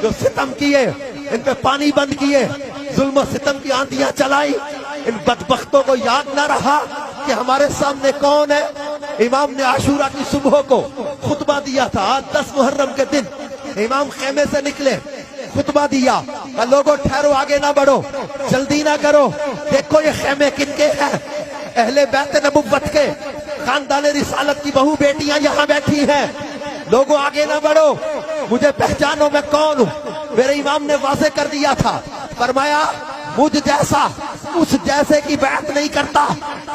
جو ستم کیے، ان پہ پانی بند کیے، ظلم و ستم کی آندیاں چلائی. ان بدبختوں کو یاد نہ رہا کہ ہمارے سامنے کون ہے. امام نے عاشورہ کی صبح کو خطبہ دیا تھا، آج 10 محرم کے دن امام خیمے سے نکلے، خطبہ دیا، لوگوں ٹھہرو آگے نہ بڑھو، جلدی نہ کرو، دیکھو یہ خیمے کن کے ہیں، اہل بیت نبوت کے، خاندان رسالت کی بہو بیٹیاں یہاں بیٹھی ہیں، لوگوں آگے نہ بڑھو، مجھے پہچانو میں کون ہوں. میرے امام نے واضح کر دیا تھا، فرمایا مجھ جیسا اس جیسے کی بیعت نہیں کرتا،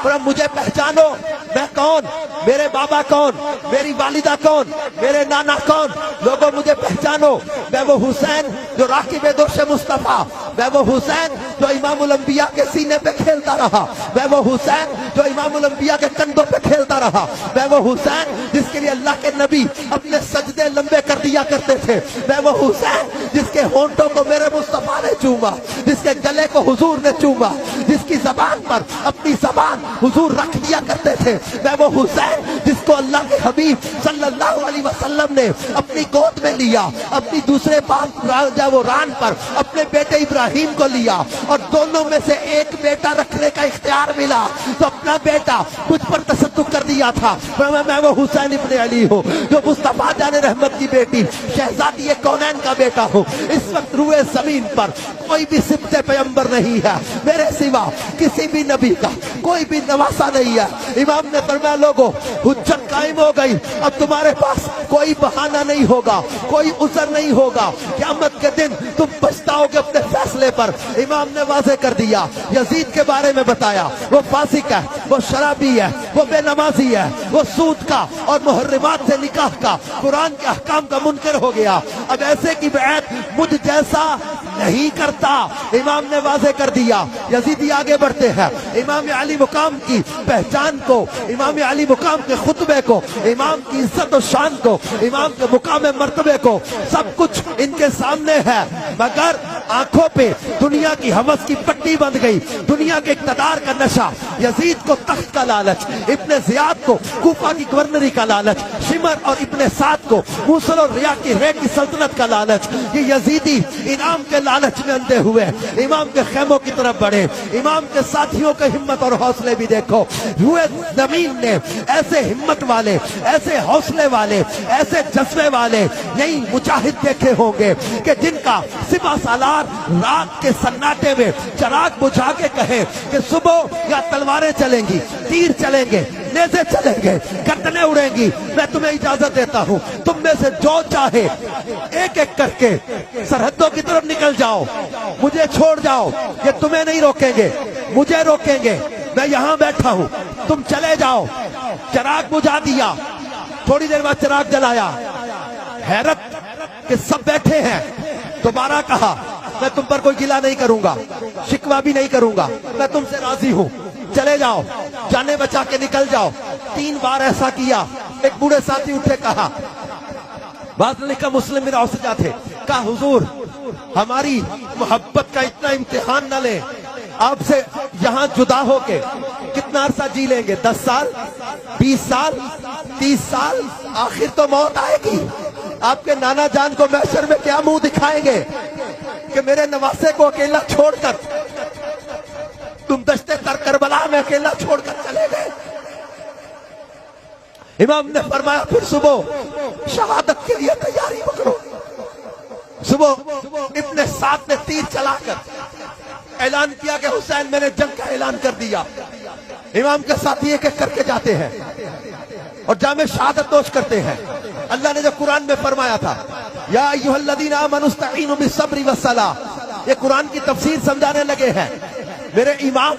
پر مجھے پہچانو میں کون، میرے بابا کون، میری والدہ کون، میرے نانا کون، لوگوں مجھے پہچانو، میں وہ حسین جو راکب دوش مصطفیٰ میں وہ حسین جو امام الانبیاء کے سینے پہ کھیلتا رہا، میں وہ حسین جو امام الانبیاء کے کندھوں پہ کھیلتا رہا، میں وہ حسین جس کے لیے اللہ کے نبی اپنے سجدے لمبے کر دیا کرتے تھے، میں وہ حسین جس کے ہونٹوں کو میرے مصطفیٰ نے چوما، جس کے گلے کو حضور نے چوما، جس کی زبان پر اپنی زبان حضور رکھ دیا کرتے تھے، میں وہ حسین جس کو اللہ کے حبیب صلی اللہ علیہ وسلم نے اپنی گود میں لیا، اپنی دوسرے باپ وہ ران پر اپنے بیٹے ابراہیم کو لیا، اور دونوں میں سے ایک بیٹا رکھنے کا اختیار ملا تو اپنا بیٹا کچھ پر تصدق کر دیا تھا۔ میں وہ حسین ابن علی ہوں جو مصطفیٰ جان رحمت کی بیٹی شہزادی کونین کا بیٹا ہوں۔ اس وقت روئے زمین پر کوئی بھی سبط پیغمبر نہیں ہے میرے سوا، کسی بھی نبی کا کوئی بھی نواسا نہیں ہے۔ امام نے فرمایا لوگوں حجت قائم ہو گئی، اب تمہارے پاس کوئی بہانہ نہیں ہوگا، کوئی عذر نہیں ہوگا، قیامت کے دن تم پچھتاؤ گے اپنے فیصلے پر۔ امام نے واضح کر دیا، یزید کے بارے میں بتایا، وہ فاسق ہے، وہ شرابی ہے، وہ بے نمازی ہے، وہ سود کا اور محرمات سے نکاح کا، قرآن کے احکام کا منکر ہو گیا، اب ایسے کی بیعت مجھ جیسا نہیں کرتا۔ امام نے واضح کر دیا۔ یزیدی آگے بڑھتے ہیں، امام علی مقام کی پہچان کو، امام علی مقام کے خطبے کو، امام کی عزت و شان کو، امام کے مقام مرتبے کو، سب کچھ ان کے سامنے ہے، مگر آنکھوں پہ دنیا کی ہوس کی پٹی بند گئی، دنیا کے اقتدار کا نشہ، یزید کو تخت کا لالچ، ابن زیاد کو کوفہ کی گورنری کا لالچ، شمر اور ابن سعد کو موصل اور ریاح کی ریح کی سلطنت کا لالچ، یہ یزیدی انعام کے لالچ میں اندھے ہوئے امام کے خیموں کی طرف بڑھے۔ امام کے ساتھیوں کے ہمت اور حوصلے بھی دیکھو، روئے زمین نے ایسے ہمت والے، ایسے حوصلے والے، ایسے جذبے والے یہی مجاہد دیکھے ہوں گے کہ جن کا سپہ سالار رات کے سناٹے میں چراغ بجھا کے کہے کہ صبح یا تلواریں چلیں گی، تیر چلیں گے، نیزے چلیں گے، گردنیں اڑیں گی، میں تمہیں اجازت دیتا ہوں تم میں سے جو چاہے ایک ایک کر کے سرحدوں کی طرف نکل جاؤ، مجھے چھوڑ جاؤ، یہ تمہیں نہیں روکیں گے، مجھے روکیں گے، میں یہاں بیٹھا ہوں، تم چلے جاؤ۔ چراغ بجھا دیا، تھوڑی دیر بعد چراغ جلایا، حیرت کہ سب بیٹھے ہیں، دوبارہ کہا میں تم پر کوئی گلہ نہیں کروں گا، شکوہ بھی نہیں کروں گا، میں تم سے راضی ہوں، چلے جاؤ، جانے بچا کے نکل جاؤ۔ 3 بار ایسا کیا۔ ایک بوڑھے ساتھی اٹھے کہا، بعد لکھا مسلم بن اوسجہ تھے، کہا حضور ہماری محبت کا اتنا امتحان نہ لیں، آپ سے یہاں جدا ہو کے کتنا عرصہ جی لیں گے؟ 10 سال، 20 سال، 30 سال، آخر تو موت آئے گی۔ آپ کے نانا جان کو محشر میں کیا منہ دکھائیں گے کہ میرے نواسے کو اکیلا چھوڑ کر تم دشتے تر کربلا میں اکیلا چھوڑ کر چلے گئے؟ امام نے فرمایا پھر صبح شہادت کے لیے تیاری پکڑو۔ صبح ابن سعد نے تیر چلا کر اعلان کیا کہ حسین میں نے جنگ کا اعلان کر دیا۔ امام کے ساتھی ایک ایک کر کے جاتے ہیں اور جامع شہادت نوش کرتے ہیں۔ اللہ نے جو قرآن میں فرمایا تھا یا ایھا الذین آمنوا استعینوا بالصبر والصلاۃ، یہ قرآن کی تفسیر سمجھانے لگے ہیں۔ میرے امام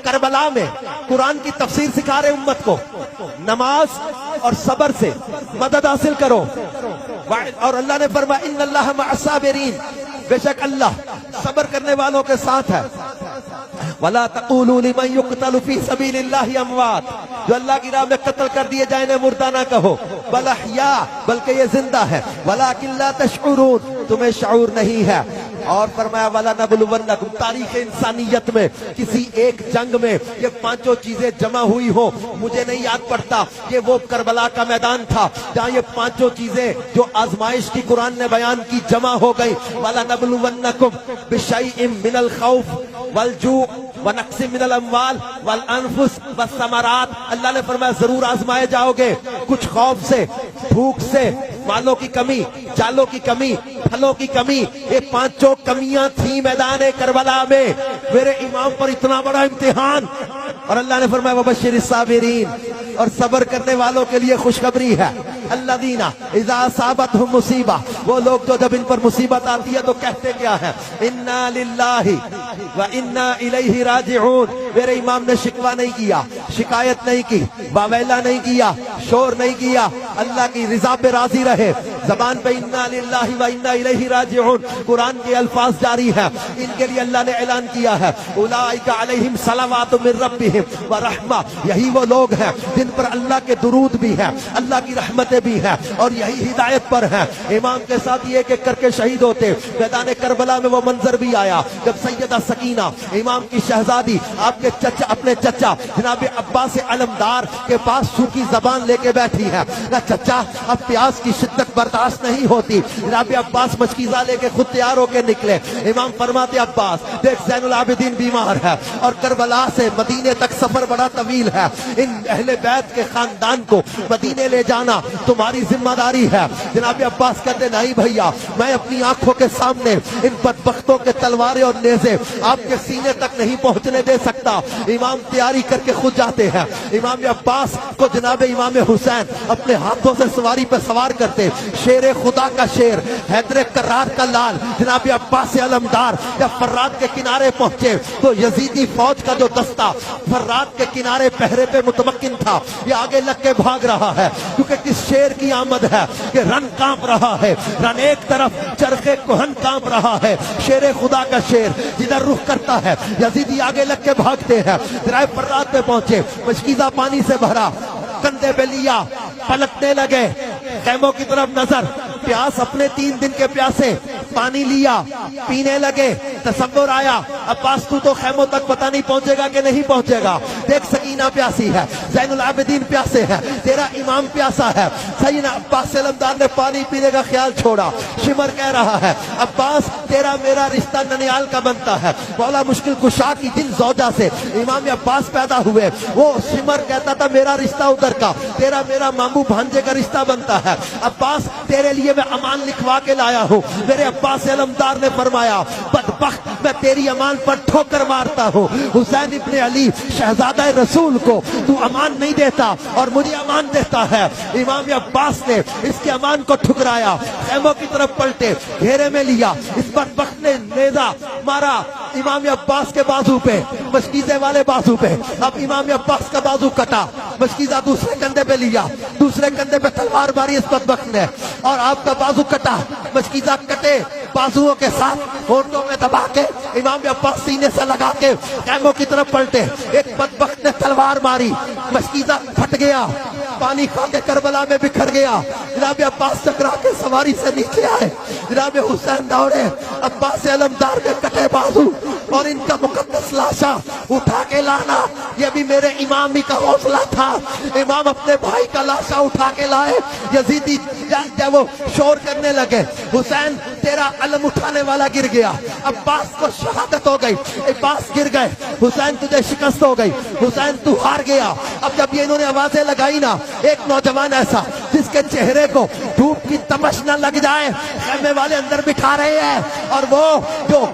کربلا میں قرآن کی تفسیر سکھا رہے امت کو، نماز اور صبر سے مدد حاصل کرو، اور اللہ نے فرمایا ان اللہ مع الصابرین، بے شک اللہ صبر کرنے والوں کے ساتھ ہے۔ وَلَا تَقُولُوا لِمَنْ يُقْتَلُ فِي سَبِيلِ اللَّهِ أَمْوَاتٌ، جو اللہ کی راہ میں قتل کر دیے جائیں انہیں مردہ نہ کہو، بل احیاء، بلکہ یہ زندہ ہے، وَلَكِنْ لَا تَشْعُرُونَ، تمہیں شعور نہیں ہے۔ اور فرمایا وَلَنَبْلُوَنَّكُمْ، تاریخ انسانیت میں کسی ایک جنگ میں یہ 5 چیزیں جمع ہوئی ہو، مجھے نہیں یاد پڑتا، یہ وہ کربلا کا میدان تھا جہاں یہ 5 چیزیں جو آزمائش کی قرآن نے بیان کی جمع ہو گئی۔ وَلَنَبْلُوَنَّكُمْ بِشَيْءٍ مِّنَ الْخَوْفِ وَالْجُوعِ وَنَقْصٍ مِّنَ الْأَمْوَالِ وَالْأَنفُسِ وَالثَّمَرَاتِ، اللہ نے فرمایا ضرور آزمائے جاؤ گے، کچھ خوف سے، بھوک سے، مالوں کی کمی، جالوں کی کمی، پھلوں کی کمی، یہ 5 کمیاں تھیں میدان کربلا میں۔ میرے امام پر اتنا بڑا امتحان، اور اللہ نے فرمایا وبشر الصابرین، اور صبر کرنے والوں کے لیے خوشخبری ہے۔ الذین اذا اصابتهم مصیبہ، وہ لوگ جو جب ان پر مصیبت آتی ہے تو کہتے کیا ہے؟ انا للہ وانا الیہ راجعون۔ میرے امام نے شکوہ نہیں کیا، شکایت نہیں کی، باویلا نہیں کیا، شور نہیں کیا، اللہ کی رضا پہ راضی رہے، زبان پہ انا للہ و انا الیہ راجعون قرآن کے الفاظ جاری ہیں. ان کے لیے اللہ نے اعلان کیا ہے اولئک علیہم صلوات من ربہم ورحمہ. یہی وہ لوگ ہیں جن پر اللہ کے درود بھی ہیں, اللہ کی رحمتیں بھی ہیں, اور یہی ہدایت پر ہیں. امام کے ساتھ یہ ایک کر کے شہید ہوتے. میدان کربلا میں وہ منظر بھی آیا جب سیدہ سکینہ امام کی شہزادی آپ کے چچا اپنے چچا جناب عباس علمدار کے پاس سوکھی زبان لے کے بیٹھی ہے. نہ چچا اب پیاس کی شدت برداشت نہیں ہوتی. جناب عباس مشکیزہ لے کے خود تیار ہو کے نکلے. امام فرماتے عباس دیکھ زین العابدین بیمار ہے اور کربلا سے مدینے تک سفر بڑا طویل ہے. ان اہل بیت کے خاندان کو مدینے لے جانا تمہاری ذمہ داری ہے. جناب عباس کہتے نہیں بھیا, میں اپنی آنکھوں کے سامنے ان بدبختوں کے تلواریں اور نیزے آپ کے سینے تک نہیں پہنچنے دے سکتا. امام تیاری کر کے خود جاتے ہیں. امام عباس کو جناب امام حسین اپنے ہاتھوں سے سواری پہ سوار کرتے. شیر خدا کا شیر, حیدر کرار کا لال جناب عباس علمدار جب فرات کے کنارے پہنچے تو یزیدی فوج کا جو دستہ فرات کے کنارے پہرے پہ متمکن تھا یہ آگے لگ کے بھاگ رہا ہے, کیونکہ کس شیر کی آمد ہے کہ رن کانپ رہا ہے. رن ایک طرف چرخے کوہن کانپ رہا ہے. شیر خدا کا شیر جدھر رخ کرتا ہے یزیدی آگے لگ کے بھاگتے ہیں. درائے فرات پہ پہنچے, مشکیزہ پانی سے بھرا, کندھے پہ لیا, پلٹنے لگے. خیموں کی طرف نظر, پیاس اپنے 3 دن کے پیاسے, پانی لیا, پینے لگے. تصور آیا عباس تو خیموں تک پتہ نہیں پہنچے گا کہ نہیں پہنچے گا. دیکھ سکینہ پیاسی ہے, زین العابدین پیاسے ہے, تیرا امام پیاسا ہے. سیدنا عباس علمدار نے پانی پینے کا خیال چھوڑا. شمر کہہ رہا ہے عباس تیرا میرا رشتہ ننیال کا بنتا ہے. مولا مشکل کشا کی جن زوجہ سے امام عباس پیدا ہوئے وہ شمر کہتا تھا میرا رشتہ ادھر کا, تیرا میرا مامو بھانجے کا رشتہ بنتا ہے. عباس تیرے لیے میں امان لکھوا کے لایا ہوں. میرے عباس علمدار نے فرمایا بدبخت میں تیری امان پر ٹھوکر مارتا ہوں. حسین ابن علی شہزادہ رسول کو تو امان نہیں دیتا اور مجھے امان دیتا ہے. امام عباس نے اس کے امان کو ٹھکرایا, خیموں کی طرف پلٹے, گھیرے میں لیا. اس بدبخت نے نیزہ مارا امام عباس کے بازو پہ, مشکیزے والے بازو پہ. اب امام عباس کا بازو کٹا, مشکیزہ دوسرے کندھے پہ لیا, دوسرے کندھے پہ تلوار ماری اس بدبخت نے, اور آپ کا بازو کٹا. مشکیزہ کٹے بازوؤں کے ساتھ ہونٹوں میں دبا کے امام عباس سینے سے لگا کے خیموں کی طرف پلٹے. ایک بدبخت نے تلوار ماری, مشکیزہ پھٹ گیا, پانی کھا کے کربلا میں بکھر گیا. جناب عباس ٹکرا کے سواری سے نیچے آئے. جناب حسین دوڑے, عباس علمدار کے کٹے بازو اور ان کا مقدس لاشا اٹھا کے لانا یہ بھی میرے امام ہی کا حوصلہ تھا. امام اپنے بھائی کا لاشا اٹھا کے لائے. یزیدی جب وہ شور کرنے لگے حسین تیرا علم اٹھانے والا گر گیا. عباس کو شہادت ہو گئی, عباس گر گئے. حسین تجھے شکست ہو گئی, حسین تو ہار گیا. اب جب یہ انہوں نے آوازیں لگائی نا, ایک نوجوان ایسا جس کے چہرے کو دھوپ کی تپش نہ لگ جائے, خیمے والے اندر بٹھا رہے ہیں اور وہ جو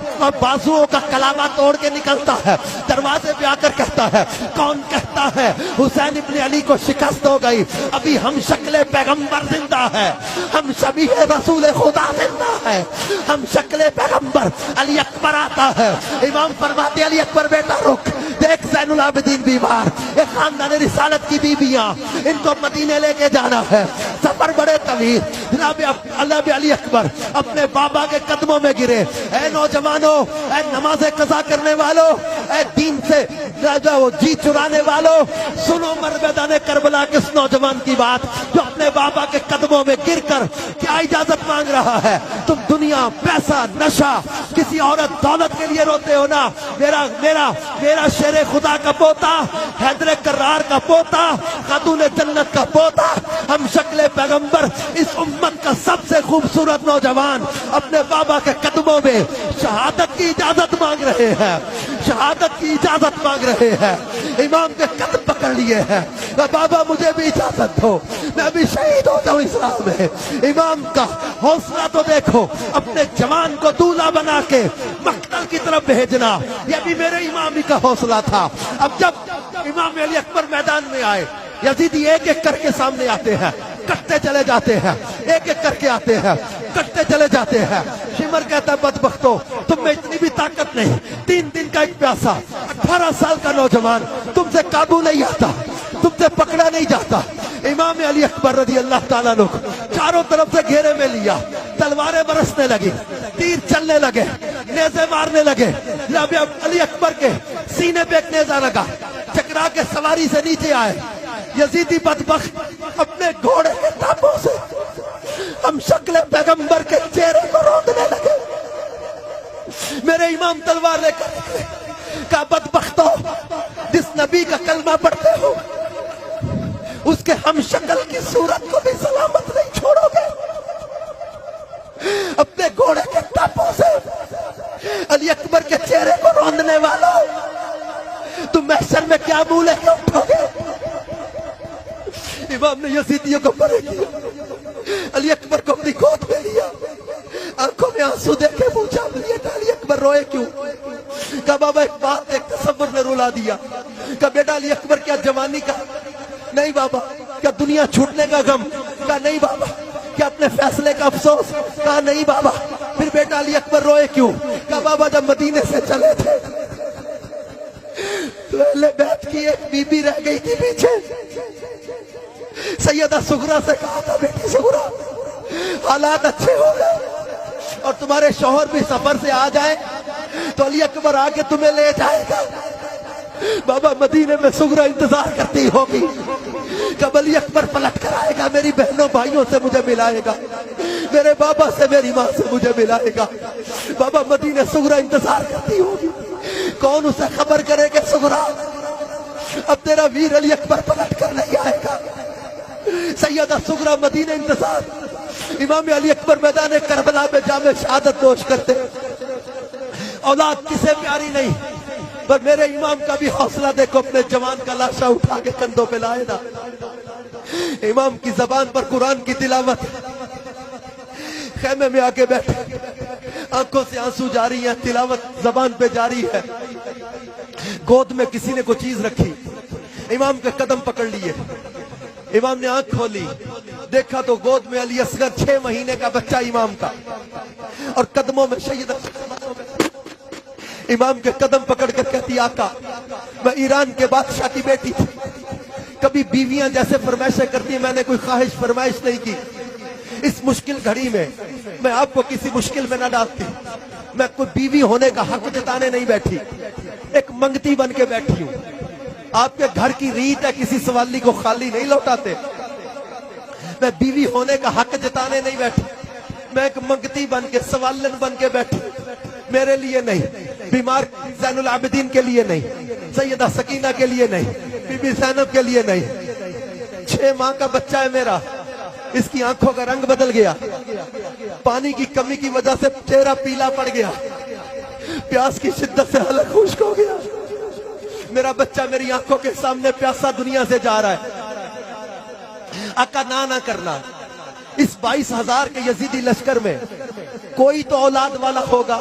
بازوؤں کا کلامہ توڑ کے نکلتا ہے دروازے پہ آ کر کہتا ہے کون کہتا ہے حسین ابن علی کو شکست ہو گئی؟ ابھی ہم شکل پیغمبر زندہ ہے, ہم شبیہ رسول خدا زندہ ہے, ہم شکل پیغمبر. علی اکبر آتا ہے. امام فرماتے علی اکبر بیٹا رک, دیکھ زین العابدین بیمار, یہ خاندان رسالت کی بیویاں, ان کو مدینے لے کے جانا ہے, سفر بڑے طویل. جناب علی اکبر اپنے بابا کے قدموں میں گرے. اے نوجوانوں, اے نماز قضا کرنے والوں, اے دین سے جی چرانے والوں, سنو میدان کربلا کے اس نوجوان کی بات جو اپنے بابا کے قدموں میں گر کر کیا اجازت مانگ رہا ہے. تم دنیا, پیسہ, نشہ, کسی عورت دولت کے لیے روتے ہو نا. میرا میرا میرا شیر خدا کا پوتا, حیدر کرار کا پوتا, خاتون جنت کا پوتا, ہم شکل پیغمبر, اس امت کا سب سے خوبصورت نوجوان اپنے بابا کے قدموں میں شہادت کی اجازت مانگ رہے ہیں, شہادت کی اجازت مانگ رہے ہیں. امام کے قدم پکڑ لیے ہیں, بابا مجھے بھی اجازت دو, میں بھی شہید ہو جاؤں اسلام میں. امام کا حوصلہ تو دیکھو, اپنے جوان کو دولہا بنا کے مقتل کی طرف بھیجنا, یہ بھی میرے امام ہی کا حوصلہ تھا. اب جب امام علی اکبر میدان میں آئے, یزیدی ایک ایک کر کے سامنے آتے ہیں, کٹتے چلے جاتے ہیں, ایک ایک کر کے آتے ہیں, کٹتے چلے جاتے ہیں. شمر کہتا ہے بدبختو, تم میں اتنی بھی طاقت نہیں, 3 دن کا ایک پیاسا, 18 سال کا نوجوان, تم سے قابو نہیں آتا, تم سے پکڑا نہیں جاتا۔ امام علی اکبر رضی اللہ تعالیٰ عنہ چاروں طرف سے گھیرے میں لیا، تلواریں برسنے لگی، تیر چلنے لگے، نیزے مارنے لگے۔ جب علی اکبر کے سینے پہ ایک نیزہ لگا، چکرا کے سواری سے نیچے آئے۔ یزیدی بدبخت اپنے گھوڑے کے ٹانپوں سے ہم شکل پیغمبر کے چہرے کو روندنے لگے۔ میرے امام تلوار لے کر نکلے، کہا بدبختو، جس نبی کا کلمہ پڑھتے ہو اس کے ہم شکل کی صورت کو بھی سلامت نہیں چھوڑو گے۔ اپنے گھوڑے کے ٹانپوں سے علی اکبر کے چہرے کو روندنے والا، تم محشر میں کیا منہ لے کے اٹھو گے؟ امام نے یزیدیوں کو پرے کیا، علی اکبر کو اپنی گود میں لیا، آنکھوں میں آنسو دے کے پوچھا علی اکبر روئے کیوں؟ کہا بابا ایک بات ایک تصور نے رلا دیا۔ کہا بیٹا علی اکبر کیا جوانی کا؟ نہیں بابا۔ کیا دنیا چھوٹنے کا غم؟ کہا نہیں بابا۔ کیا اپنے فیصلے کا افسوس؟ کہا نہیں بابا۔ پھر بیٹا علی اکبر روئے کیوں؟ کہا بابا جب مدینے سے چلے تھے تو اہل بیت کی ایک بی بی رہ گئی تھی پیچھے۔ سیدہ سغرا سے کہا تھا بیٹی سغرا حالات اچھے ہو گئے اور تمہارے شوہر بھی سفر سے آ جائیں تو علی اکبر آ کے تمہیں لے جائے گا۔ بابا مدینے میں سغرا انتظار کرتی ہوگی، کب علی اکبر پلٹ کر آئے گا، میری بہنوں بھائیوں سے مجھے ملائے گا، میرے بابا سے میری ماں سے مجھے ملائے گا۔ بابا مدینے سغرا انتظار کرتی ہوگی، کون اسے خبر کرے کہ سغرا اب تیرا ویر علی اکبر پلٹ کر نہیں آئے گا۔ سیدہ سغرا مدینے انتظار، امام علی اکبر میدان کربلا میں جام شہادت نوش کرتے۔ اولاد کسے پیاری نہیں، پر میرے امام کا بھی حوصلہ دیکھو، اپنے جوان کا لاشا اٹھا کے کندھوں پہ لائے نا۔ امام کی زبان پر قرآن کی تلاوت، خیمے میں آ کے بیٹھے، آنکھوں سے آنسو جاری ہیں، تلاوت زبان پہ جاری ہے۔ گود میں کسی نے کوئی چیز رکھی، امام کے قدم پکڑ لیے، امام نے آنکھ کھولی، دیکھا تو گود میں علی اصغر 6 مہینے کا بچہ امام کا، اور قدموں میں سیدہ امام کے قدم پکڑ کر کہتی آقا میں ایران کے بادشاہ کی بیٹی تھی، کبھی بیویاں جیسے فرمائشیں کرتی ہیں میں نے کوئی خواہش فرمائش نہیں کی، اس مشکل گھڑی میں میں آپ کو کسی مشکل میں نہ ڈالتی، میں کوئی بیوی ہونے کا حق جتانے نہیں بیٹھی، ایک منگتی بن کے بیٹھی ہوں۔ آپ کے گھر کی ریت ہے کسی سوالی کو خالی نہیں لوٹاتے، میں بیوی ہونے کا حق جتانے نہیں بیٹھی، میں ایک منگتی بن کے سوالن بن کے بیٹھی، میرے لیے نہیں، بیمار زین العابدین کے لیے نہیں، سیدہ سکینہ کے لیے نہیں، بی بی زینب کے لیے نہیں، 6 ماہ کا بچہ ہے میرا، اس کی آنکھوں کا رنگ بدل گیا، پانی کی کمی کی وجہ سے چہرہ پیلا پڑ گیا، پیاس کی شدت سے حلق خشک ہو گیا، میرا بچہ میری آنکھوں کے سامنے پیاسا دنیا سے جا رہا ہے۔ آقا نہ کرنا، اس 22,000 کے یزیدی لشکر میں کوئی تو اولاد والا ہوگا،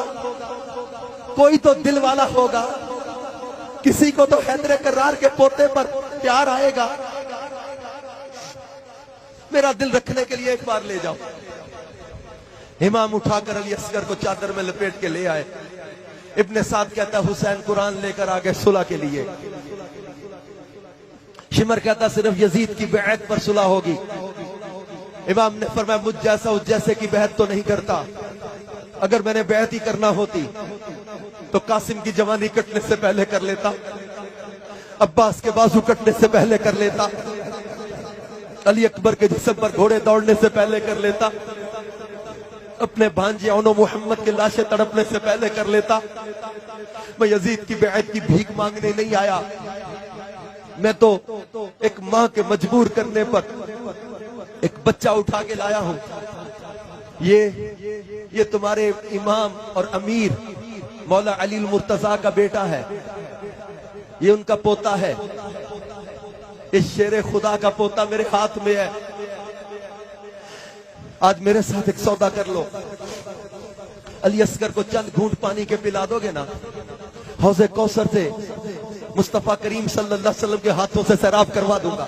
کوئی تو دل والا ہوگا، کسی کو تو حیدر کرار کے پوتے پر پیار آئے گا، میرا دل رکھنے کے لیے ایک بار لے جاؤ۔ امام اٹھا کر علی اصغر کو چادر میں لپیٹ کے لے آئے۔ ابن سعد کہتا ہے حسین قرآن لے کر آگے صلح کے لیے، شمر کہتا صرف یزید کی بیعت پر صلح ہوگی۔ امام نے فرمایا مجھ جیسا اس جیسے کی بیعت تو نہیں کرتا، اگر میں نے بیعت ہی کرنا ہوتی تو قاسم کی جوانی کٹنے سے پہلے کر لیتا، عباس کے بازو کٹنے سے پہلے کر لیتا، علی اکبر کے جسم پر گھوڑے دوڑنے سے پہلے کر لیتا، اپنے بھانجے اونو محمد کے لاشیں تڑپنے سے پہلے کر لیتا۔ میں یزید کی بیعت کی بھیک مانگنے نہیں آیا، میں تو ایک ماں کے مجبور کرنے پر ایک بچہ اٹھا کے لایا ہوں۔ یہ تمہارے امام اور امیر مولا علی المرتضیٰ کا بیٹا ہے، یہ ان کا پوتا ہے، اس شیر خدا کا پوتا میرے ہاتھ میں ہے، آج میرے ساتھ ایک سودا کر لو، علی اصغر کو چند گھونٹ پانی کے پلا دو گے نا، حوض کوثر سے مصطفیٰ کریم صلی اللہ علیہ وسلم کے ہاتھوں سے سیراب کروا دوں گا۔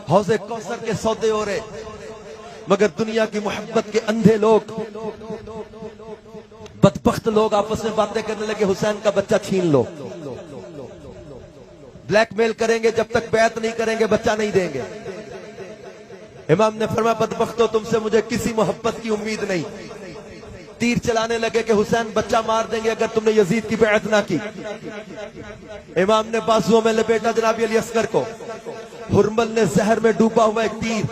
حوض کوثر کے سودے ہو رہے، مگر دنیا کی محبت کے اندھے لوگ، بدبخت لوگ آپس میں باتیں کرنے لگے حسین کا بچہ چھین لو، بلیک میل کریں گے، جب تک بیعت نہیں کریں گے بچہ نہیں دیں گے۔ امام نے فرمایا بدبختو تم سے مجھے کسی محبت کی امید نہیں۔ تیر چلانے لگے کہ حسین بچہ مار دیں گے اگر تم نے یزید کی بیعت نہ کی۔ امام نے بازوؤں میں لپیٹا جناب علی اصغر کو، ہرمل نے زہر میں ڈوبا ہوا ایک تیر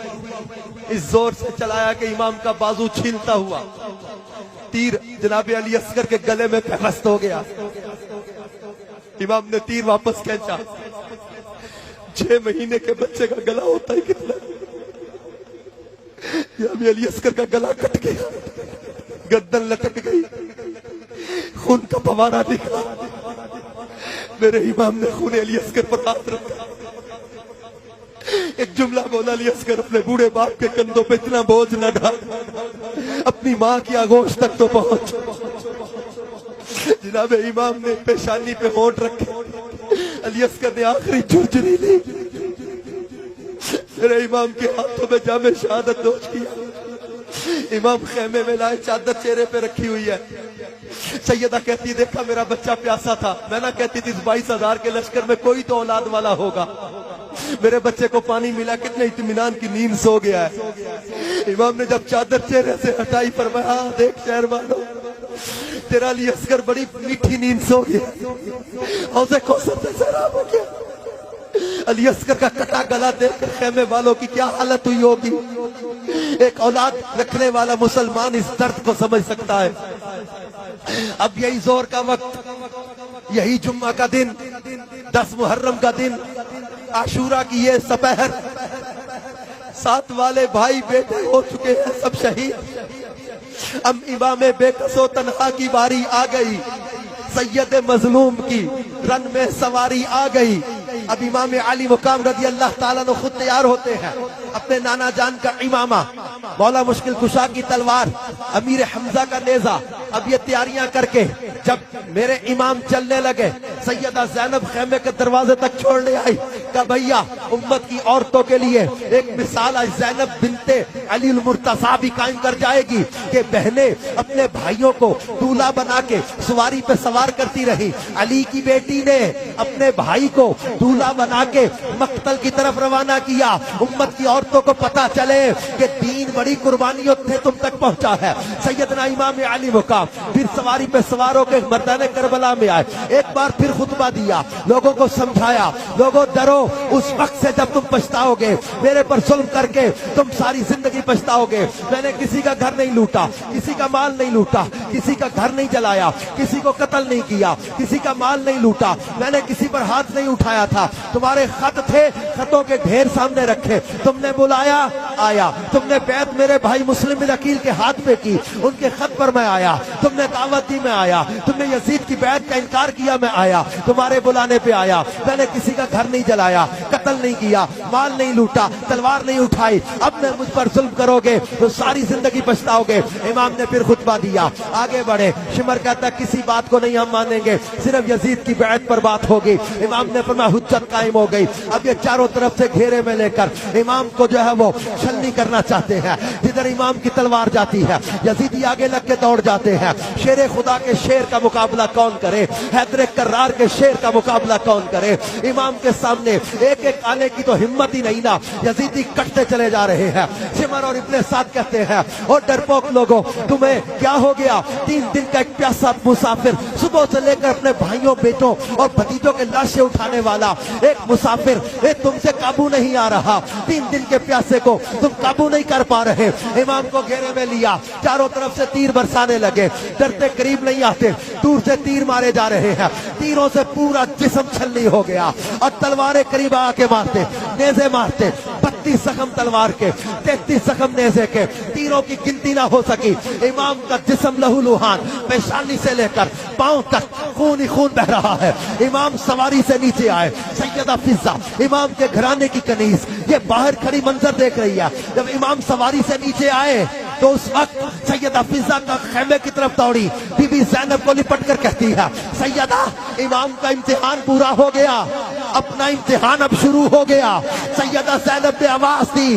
اس زور سے چلایا کہ امام کا بازو چھیلتا ہوا تیر جناب علی اصغر کے گلے میں پیوست ہو گیا۔ امام نے تیر واپس کھینچا۔ 6 مہینے کے بچے کا گلا ہوتا ہے کتنا؟ جناب علی اصغر کا گلا کٹ گیا، گردن لٹک گئی، خون کا فوارہ نکلا۔ میرے امام نے خون علی اصغر پر ہاتھ رکھا، ایک جملہ بولا، علی اصغر اپنے بوڑھے باپ کے کندھوں پہ اتنا بوجھ نہ ڈال، اپنی ماں کی آغوش تک تو پہنچ۔ جناب امام نے پیشانی پہ ہونٹ رکھے، علی اصغر نے آخری جھرجھری لی، میرے امام کے ہاتھوں میں جام شہادت نوش کیا۔ امام خیمے میں لائے، چادر چہرے پہ رکھی ہوئی ہے۔ سیدہ کہتی دیکھا میرا بچہ پیاسا تھا، میں نہ کہتی تھی اس 22,000 کے لشکر میں کوئی تو اولاد والا ہوگا، میرے بچے کو پانی ملا، کتنے اطمینان کی نیند سو گیا ہے۔ امام نے جب چادر چہرے سے ہٹائی فرمایا ہاں دیکھ شہر والو، تیرا علی اصغر بڑی میٹھی نیند سو گیا، حوض کوثر سے سیراب ہو گیا۔ علی اصغر کا کٹا گلا دیکھ کر خیمے والوں کی کیا حالت ہوئی ہوگی؟ ایک اولاد رکھنے والا مسلمان اس درد کو سمجھ سکتا ہے۔ اب یہی زور کا وقت، یہی جمعہ کا دن، 10 محرم کا دن، عاشورہ کی یہ سپہر، 7 والے بھائی بیٹے ہو چکے ہیں سب شہید۔ اب امام بے کس و تنہا کی باری آ گئی، سید مظلوم کی رن میں سواری آ گئی۔ اب امام علی مقام رضی اللہ تعالیٰ نے خود تیار ہوتے ہیں، اپنے نانا جان کا امامہ، مولا مشکل کشا کی تلوار، امیر حمزہ کا نیزہ، اب یہ تیاریاں کر کے جب میرے امام چلنے لگے، سیدہ زینب خیمے کے دروازے تک چھوڑنے آئی، کہا بھیا امت کی عورتوں کے لیے ایک مثال آج زینب بنت علی المرتضیٰ بھی قائم کر جائے گی کہ بہنیں اپنے بھائیوں کو دولہا بنا کے سواری پہ سوار کرتی رہی۔ علی کی بیٹی نے اپنے بھائی کو دولہا بنا کے مقتل کی طرف روانہ کیا۔ امت کی عورتوں کو پتا چلے کہ دین بڑی قربانیوں سے تم تک پہنچا ہے۔ سیدنا امام علی مقام پھر سواری پہ سوار ہو کے مردان کربلا میں آئے، ایک بار پھر خطبہ دیا، لوگوں کو سمجھایا، لوگوں ڈرو اس وقت سے جب تم پچھتاؤ گے، میرے پر ظلم کر کے تم ساری زندگی پچھتاؤ گے۔ میں نے کسی کا گھر نہیں لوٹا، کسی کا مال نہیں لوٹا، کسی کا گھر نہیں جلایا، کسی کو قتل نہیں کیا، کسی کا مال نہیں لوٹا، میں نے کسی پر ہاتھ نہیں اٹھایا تھا۔ تمہارے خط تھے، خطوں کے ڈھیر سامنے رکھے، تم نے بلایا آیا، تم نے بیعت میرے بھائی مسلم بن عقیل کے ہاتھ پہ کی، ان کے خط پر میں آیا، تم نے دعوت دی میں آیا، تم نے یزید کی بیعت کا انکار کیا میں آیا، تمہارے بلانے پہ آیا۔ میں نے کسی کا گھر نہیں جلایا، قتل نہیں کیا، مال نہیں لوٹا، تلوار نہیں اٹھائی۔ اب میں مجھ پر ظلم کرو گے تو ساری زندگی پچھتاؤ گے۔ امام نے پھر خطبہ دیا، آگے بڑھے۔ شمر کہتا کسی بات کو نہیں ہم مانیں گے، صرف یزید کی بیعت پر بات ہوگی۔ امام نے فرمایا حجت قائم ہو گئی۔ اب یہ چاروں طرف سے گھیرے میں لے کر امام کو جو ہے وہ چھلنی کرنا چاہتے ہیں، جدھر امام کی تلوار جاتی ہے یزیدی آگے لگ کے دوڑ جاتے ہیں۔ شیر خدا کے شیر کا مقابلہ کون کرے، حیدر کرار کے شیر کا مقابلہ کون کرے؟ امام کے سامنے ایک ایک آنے کی تو ہمت ہی نہیں نا، یزیدی کٹتے چلے جا رہے ہیں۔ شمر اور ابن سعد کہتے ہیں اور ڈرپوک لوگوں تمہیں کیا ہو گیا؟ 3 دن کا ایک پیاسا مسافر، صبح سے لے کر اپنے بھائیوں بیٹوں اور بھتیجوں کے لاشیں اٹھانے والا ایک مسافر، تم سے قابو نہیں آ رہا، 3 دن کے پیاسے کو تم قابو نہیں کر پا رہے۔ امام کو گھیرے میں لیا، چاروں طرف سے تیر برسانے لگے، ڈرتے قریب نہیں آتے، دور سے تیر مارے جا رہے ہیں، تیروں سے پورا جسم چھلنی ہو گیا اور تلواریں قریب آ کے مارتے، نیزے مارتے، 32 زخم تلوار کے، 33 زخم نیزے کے، تیروں کی گنتی نہ ہو سکی۔ امام کا جسم لہو لوہان، پیشانی سے لے کر پاؤں تک خون ہی خون بہ رہا ہے۔ امام سواری سے نیچے آئے، سیدہ فضہ امام کے گھرانے کی کنیز یہ باہر کھڑی منظر دیکھ رہی ہے۔ جب امام سواری سے نیچے آئے تو اس وقت سیدہ فضہ کا خیمے کی طرف دوڑی، بی بی زینب کو لپٹ کر کہتی ہے سیدہ امام کا امتحان پورا ہو گیا، اپنا امتحان اب شروع ہو گیا۔ سیدہ زینب نے آواز دی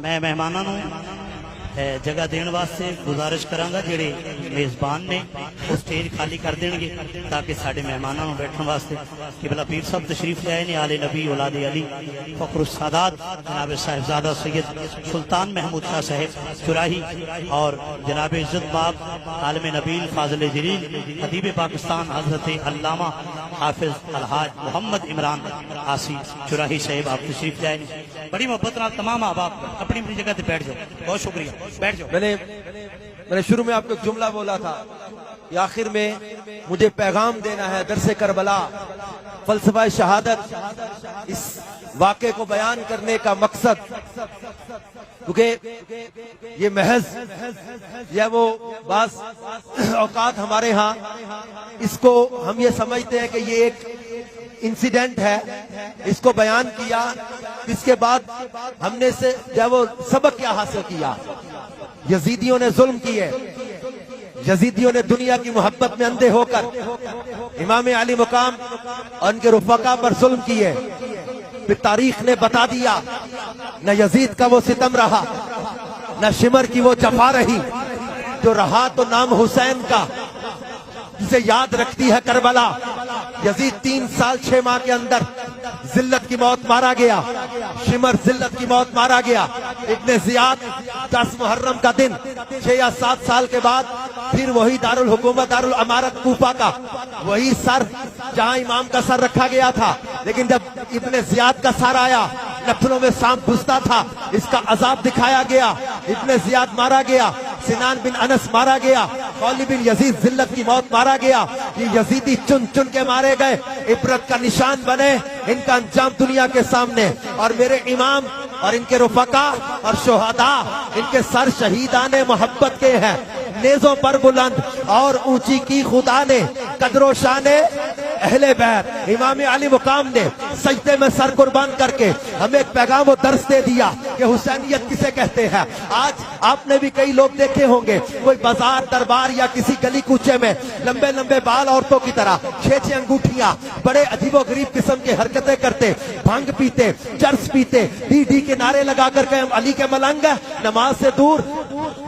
میں مہمانوں نوں جگہ دین واسطے گزارش کراਂਗਾ جڑے میزبان نے وہ سٹیج خالی کر دیں گے تاکہ ساڈے مہمانوں نوں بیٹھن واسطے قبلہ پیر صاحب تشریف لے آئے نے آل نبی اولاد علی فخر السادات جناب صاحبزادہ سید سلطان محمود شاہ صاحب چراہی اور جناب عزت باب عالم نبیل فاضل جلیل ادیب پاکستان حضرت علامہ حافظ الحاج محمد عمران آسی چراہی صاحب آپ تشریف لے آئے نے بڑی محبت نال تمام احباب اپنی اپنی جگہ تے بیٹھ جاؤ بہت شکریہ بیٹھ جاؤ میں نے شروع میں آپ کو ایک جملہ بولا تھا کہ آخر میں مجھے پیغام دینا ہے درس کربلا فلسفہ شہادت اس واقعے کو بیان کرنے کا مقصد کیونکہ یہ محض یا وہ بعض اوقات ہمارے ہاں اس کو ہم یہ سمجھتے ہیں کہ یہ ایک انسیڈنٹ ہے اس کو بیان کیا اس کے بعد ہم نے سے وہ سبق کیا حاصل کیا یزیدیوں نے ظلم کیے یزیدیوں نے دنیا کی محبت میں اندھے ہو کر امام علی مقام اور ان کے رفقا پر ظلم کیے پھر تاریخ نے بتا دیا نہ یزید کا وہ ستم رہا نہ شمر کی وہ جفا رہی جو رہا تو نام حسین کا جسے یاد رکھتی ہے کربلا یزید 3 سال 6 ماہ کے اندر ذلت کی موت مارا گیا شمر ذلت کی موت مارا گیا ابن زیاد 10 محرم کا دن 6 یا 7 سال کے بعد پھر وہی دارالحکومت دارالامارت کوفہ کا وہی سر جہاں امام کا سر رکھا گیا تھا لیکن جب ابن زیاد کا سر آیا نفلوں میں سانپ گھستا تھا اس کا عذاب دکھایا گیا ابن زیاد مارا گیا سنان بن انس مارا گیا خولی بن یزید ذلت کی موت مارا گیا یہ یزیدی چن چن کے مارے گئے عبرت کا نشان بنے ان کا انجام دنیا کے سامنے اور میرے امام اور ان کے رفقا اور شہداء ان کے سر شہیدان محبت کے ہیں نیزوں پر بلند اور اونچی کی خدا نے قدر و شان اہل بیت امام علی مقام نے سجدے میں سر قربان کر کے ہمیں ایک پیغام و درس دے دیا کہ حسینیت کسے کہتے ہیں آج آپ نے بھی کئی لوگ دیکھے ہوں گے کوئی بازار دربار یا کسی گلی کوچے میں لمبے لمبے بال عورتوں کی طرح 6 انگوٹھیاں بڑے عجیب و غریب قسم کی حرکتیں کرتے بھنگ پیتے چرس پیتے ڈی ڈی کے نعرے لگا کر کے ہم علی کے ملنگ ہیں نماز سے دور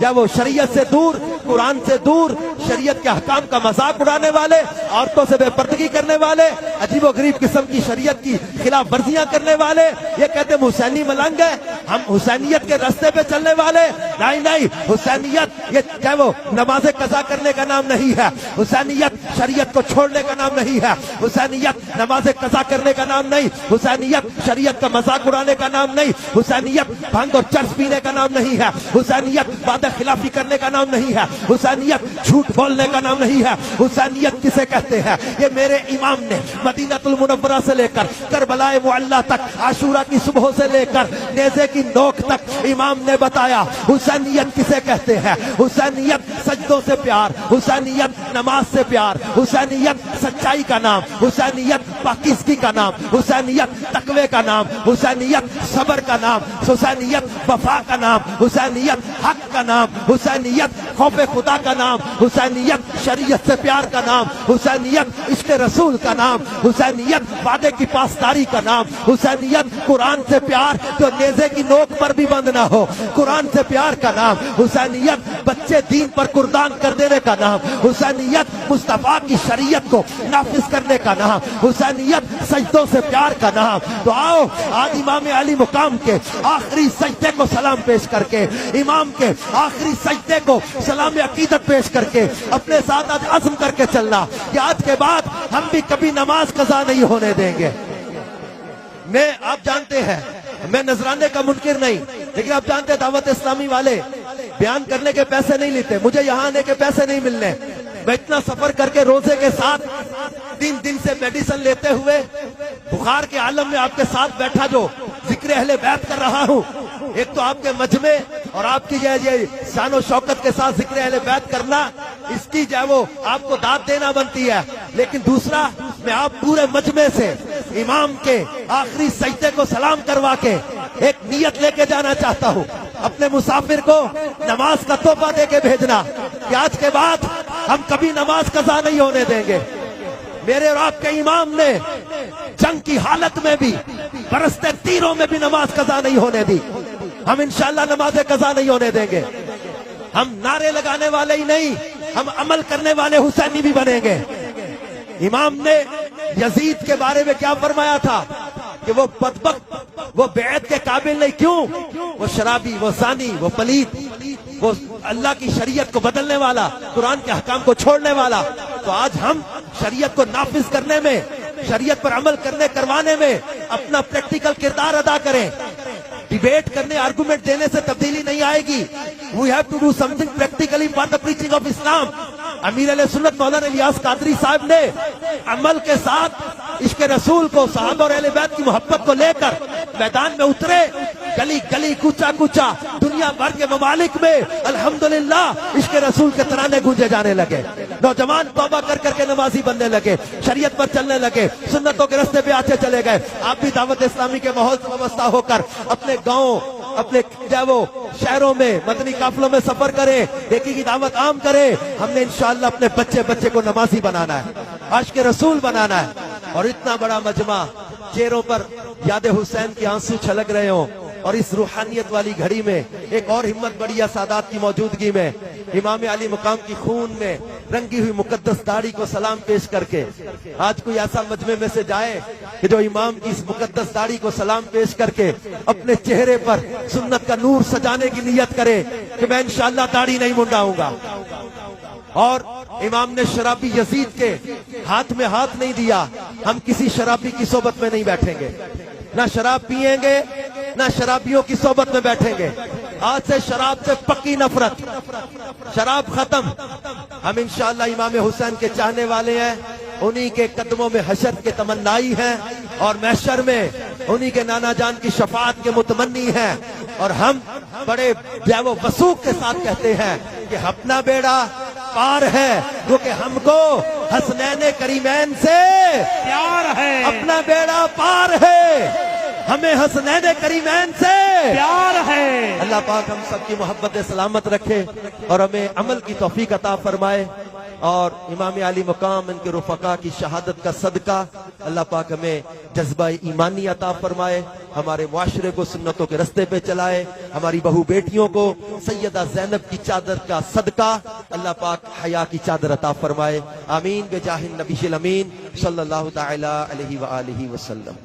یا وہ شریعت سے دور قرآن سے دور شریعت کے احکام کا مذاق اڑانے والے عورتوں سے بے پردگی کرنے والے عجیب و غریب قسم کی شریعت کی خلاف ورزیاں کرنے والے یہ کہتے ہیں حسینی ملنگ ہے ہم حسینیت کے راستے پہ چلنے والے نہیں حسینیت یہ کیا وہ نماز قضا کرنے کا نام نہیں ہے حسینیت شریعت کو چھوڑنے کا نام نہیں ہے حسینیت نماز قضا کرنے کا نام نہیں حسینیت شریعت کا مذاق اڑانے کا نام نہیں حسینیت بھنگ اور چرس پینے کا نام نہیں ہے حسینیت وعدہ خلافی کرنے کا نام نہیں ہے حسینیت جھوٹ بولنے کا نام نہیں ہے حسینیت کسے کہتے ہیں یہ میرے امام نے مدینہ المنورہ سے لے کر کربلا معلی تک عاشورہ کی صبح سے لے کر نیزے کی نوک تک امام نے بتایا حسینیت کسے کہتے ہیں حسینیت سجدوں سے پیار حسینیت نماز سے پیار حسینیت سچائی کا نام حسینیت پاکیزگی کا نام حسینیت تقوی کا نام حسینیت صبر کا نام حسینیت وفا کا نام حسینیت حق کا نام حسینیت خوف خدا کا نام حسینیت شریعت سے پیار کا نام حسینیت عشق رسول کا نام حسینیت وعدے کی پاسداری کا نام حسینیت قرآن سے پیار جو نیزے کی نوک پر بھی بند نہ ہو قرآن سے پیار کا نام حسینیت بچے دین پر قربان کر دینے کا نام حسینیت مصطفیٰ کی شریعت کو نافذ کرنے کا نام حسینیت سجدوں سے پیار کا نام تو آؤ آج امام علی مقام کے آخری سجدے کو سلام پیش کر کے امام کے آخری سجدے کو سلام عقیدت پیش کر کے اپنے ساتھ آج عزم کر کے چلنا کہ آج کے بعد ہم بھی کبھی نماز قضا نہیں ہونے دیں گے میں آپ جانتے ہیں میں نذرانے کا منکر نہیں لیکن آپ جانتے ہیں دعوت اسلامی والے بیان کرنے کے پیسے نہیں لیتے مجھے یہاں آنے کے پیسے نہیں ملنے میں اتنا سفر کر کے روزے کے ساتھ 3 دن سے میڈیسن لیتے ہوئے بخار کے عالم میں آپ کے ساتھ بیٹھا جو ذکر اہل بیت کر رہا ہوں ایک تو آپ کے مجمع اور آپ کی یہ شان و شوکت کے ساتھ ذکر اہل بیت کرنا اس کی وہ آپ کو داد دینا بنتی ہے لیکن دوسرا میں آپ پورے مجمع سے امام کے آخری سجدے کو سلام کروا کے ایک نیت لے کے جانا چاہتا ہوں اپنے مسافر کو نماز کا تحفہ دے کے بھیجنا کہ آج کے بعد ہم کبھی نماز قضا نہیں ہونے دیں گے میرے اور آپ کے امام نے جنگ کی حالت میں بھی برستے تیروں میں بھی نماز قضا نہیں ہونے دی ہم انشاءاللہ نماز قضا نہیں ہونے دیں گے. ہم نعرے لگانے والے ہی نہیں, ہم عمل کرنے والے حسینی بھی بنیں گے. امام نے یزید کے بارے میں کیا فرمایا تھا کہ وہ بدبخت, وہ بیعت کے قابل نہیں. کیوں؟ وہ شرابی, وہ زانی, وہ پلید, وہ اللہ کی شریعت کو بدلنے والا, قرآن کے احکام کو چھوڑنے والا. تو آج ہم شریعت کو نافذ کرنے میں, شریعت پر عمل کروانے میں اپنا پریکٹیکل کردار ادا کریں. ڈیبیٹ کرنے, آرگومنٹ دینے سے تبدیلی نہیں آئے گی. We have to do something practically for the preaching of Islam. امیر علیہ سنت مولانا الیاس قادری صاحب نے عمل کے ساتھ عشق رسول کو, صحابہ اور اہل بیت کی محبت کو لے کر میدان میں اترے. گلی گلی, کوچا کوچا, دنیا بھر کے ممالک میں الحمدللہ عشق رسول کے ترانے گونجے جانے لگے. نوجوان توبہ کر کے نمازی بننے لگے, شریعت پر چلنے لگے, سنتوں کے راستے پہ آتے چلے گئے. آپ بھی دعوت اسلامی کے ماحول سے وابستہ ہو کر اپنے گاؤں, اپنے وہ شہروں میں مدنی قافلوں میں سفر کریں, نیکی کی دعوت عام کریں. ہم نے انشاءاللہ اپنے بچے کو نمازی بنانا ہے, عاشق رسول بنانا ہے. اور اتنا بڑا مجمع, چہروں پر یاد حسین کے آنسو چھلک رہے ہوں, اور اس روحانیت والی گھڑی میں ایک اور ہمت بڑی ہے سادات کی موجودگی میں. امام علی مقام کی خون میں رنگی ہوئی مقدس داڑھی کو سلام پیش کر کے آج کوئی ایسا مجمع میں سے جائے کہ جو امام کی اس مقدس داڑھی کو سلام پیش کر کے اپنے چہرے پر سنت کا نور سجانے کی نیت کرے کہ میں انشاءاللہ داڑھی نہیں منڈاؤں گا. اور امام نے شرابی یزید کے ہاتھ میں ہاتھ نہیں دیا. ہم کسی شرابی کی صحبت میں نہیں بیٹھیں گے, نہ شراب پیئیں گے, نہ شرابیوں کی صحبت میں بیٹھیں گے. آج سے شراب سے پکی نفرت, شراب ختم. ہم انشاءاللہ امام حسین کے چاہنے والے ہیں, انہی کے قدموں میں حشر کے تمنائی ہیں, اور محشر میں انہی کے نانا جان کی شفاعت کے متمنی ہیں. اور ہم بڑے وثوق کے ساتھ کہتے ہیں کہ اپنا بیڑا پار ہے, کیونکہ ہم کو حسنین کریمین سے پیار ہے, اپنا بیڑا پار ہے, ہمیں حسنین کریمین سے پیار ہے. اللہ پاک ہم سب کی محبت سلامت رکھے اور ہمیں عمل کی توفیق عطا فرمائے. اور امام علی مقام, ان کے رفقا کی شہادت کا صدقہ اللہ پاک ہمیں جذبہ ایمانی عطا فرمائے, ہمارے معاشرے کو سنتوں کے رستے پہ چلائے. ہماری بہو بیٹیوں کو سیدہ زینب کی چادر کا صدقہ اللہ پاک حیا کی چادر عطا فرمائے. آمین بجاہ النبی الامین صلی اللہ تعالی علیہ وآلہ وسلم.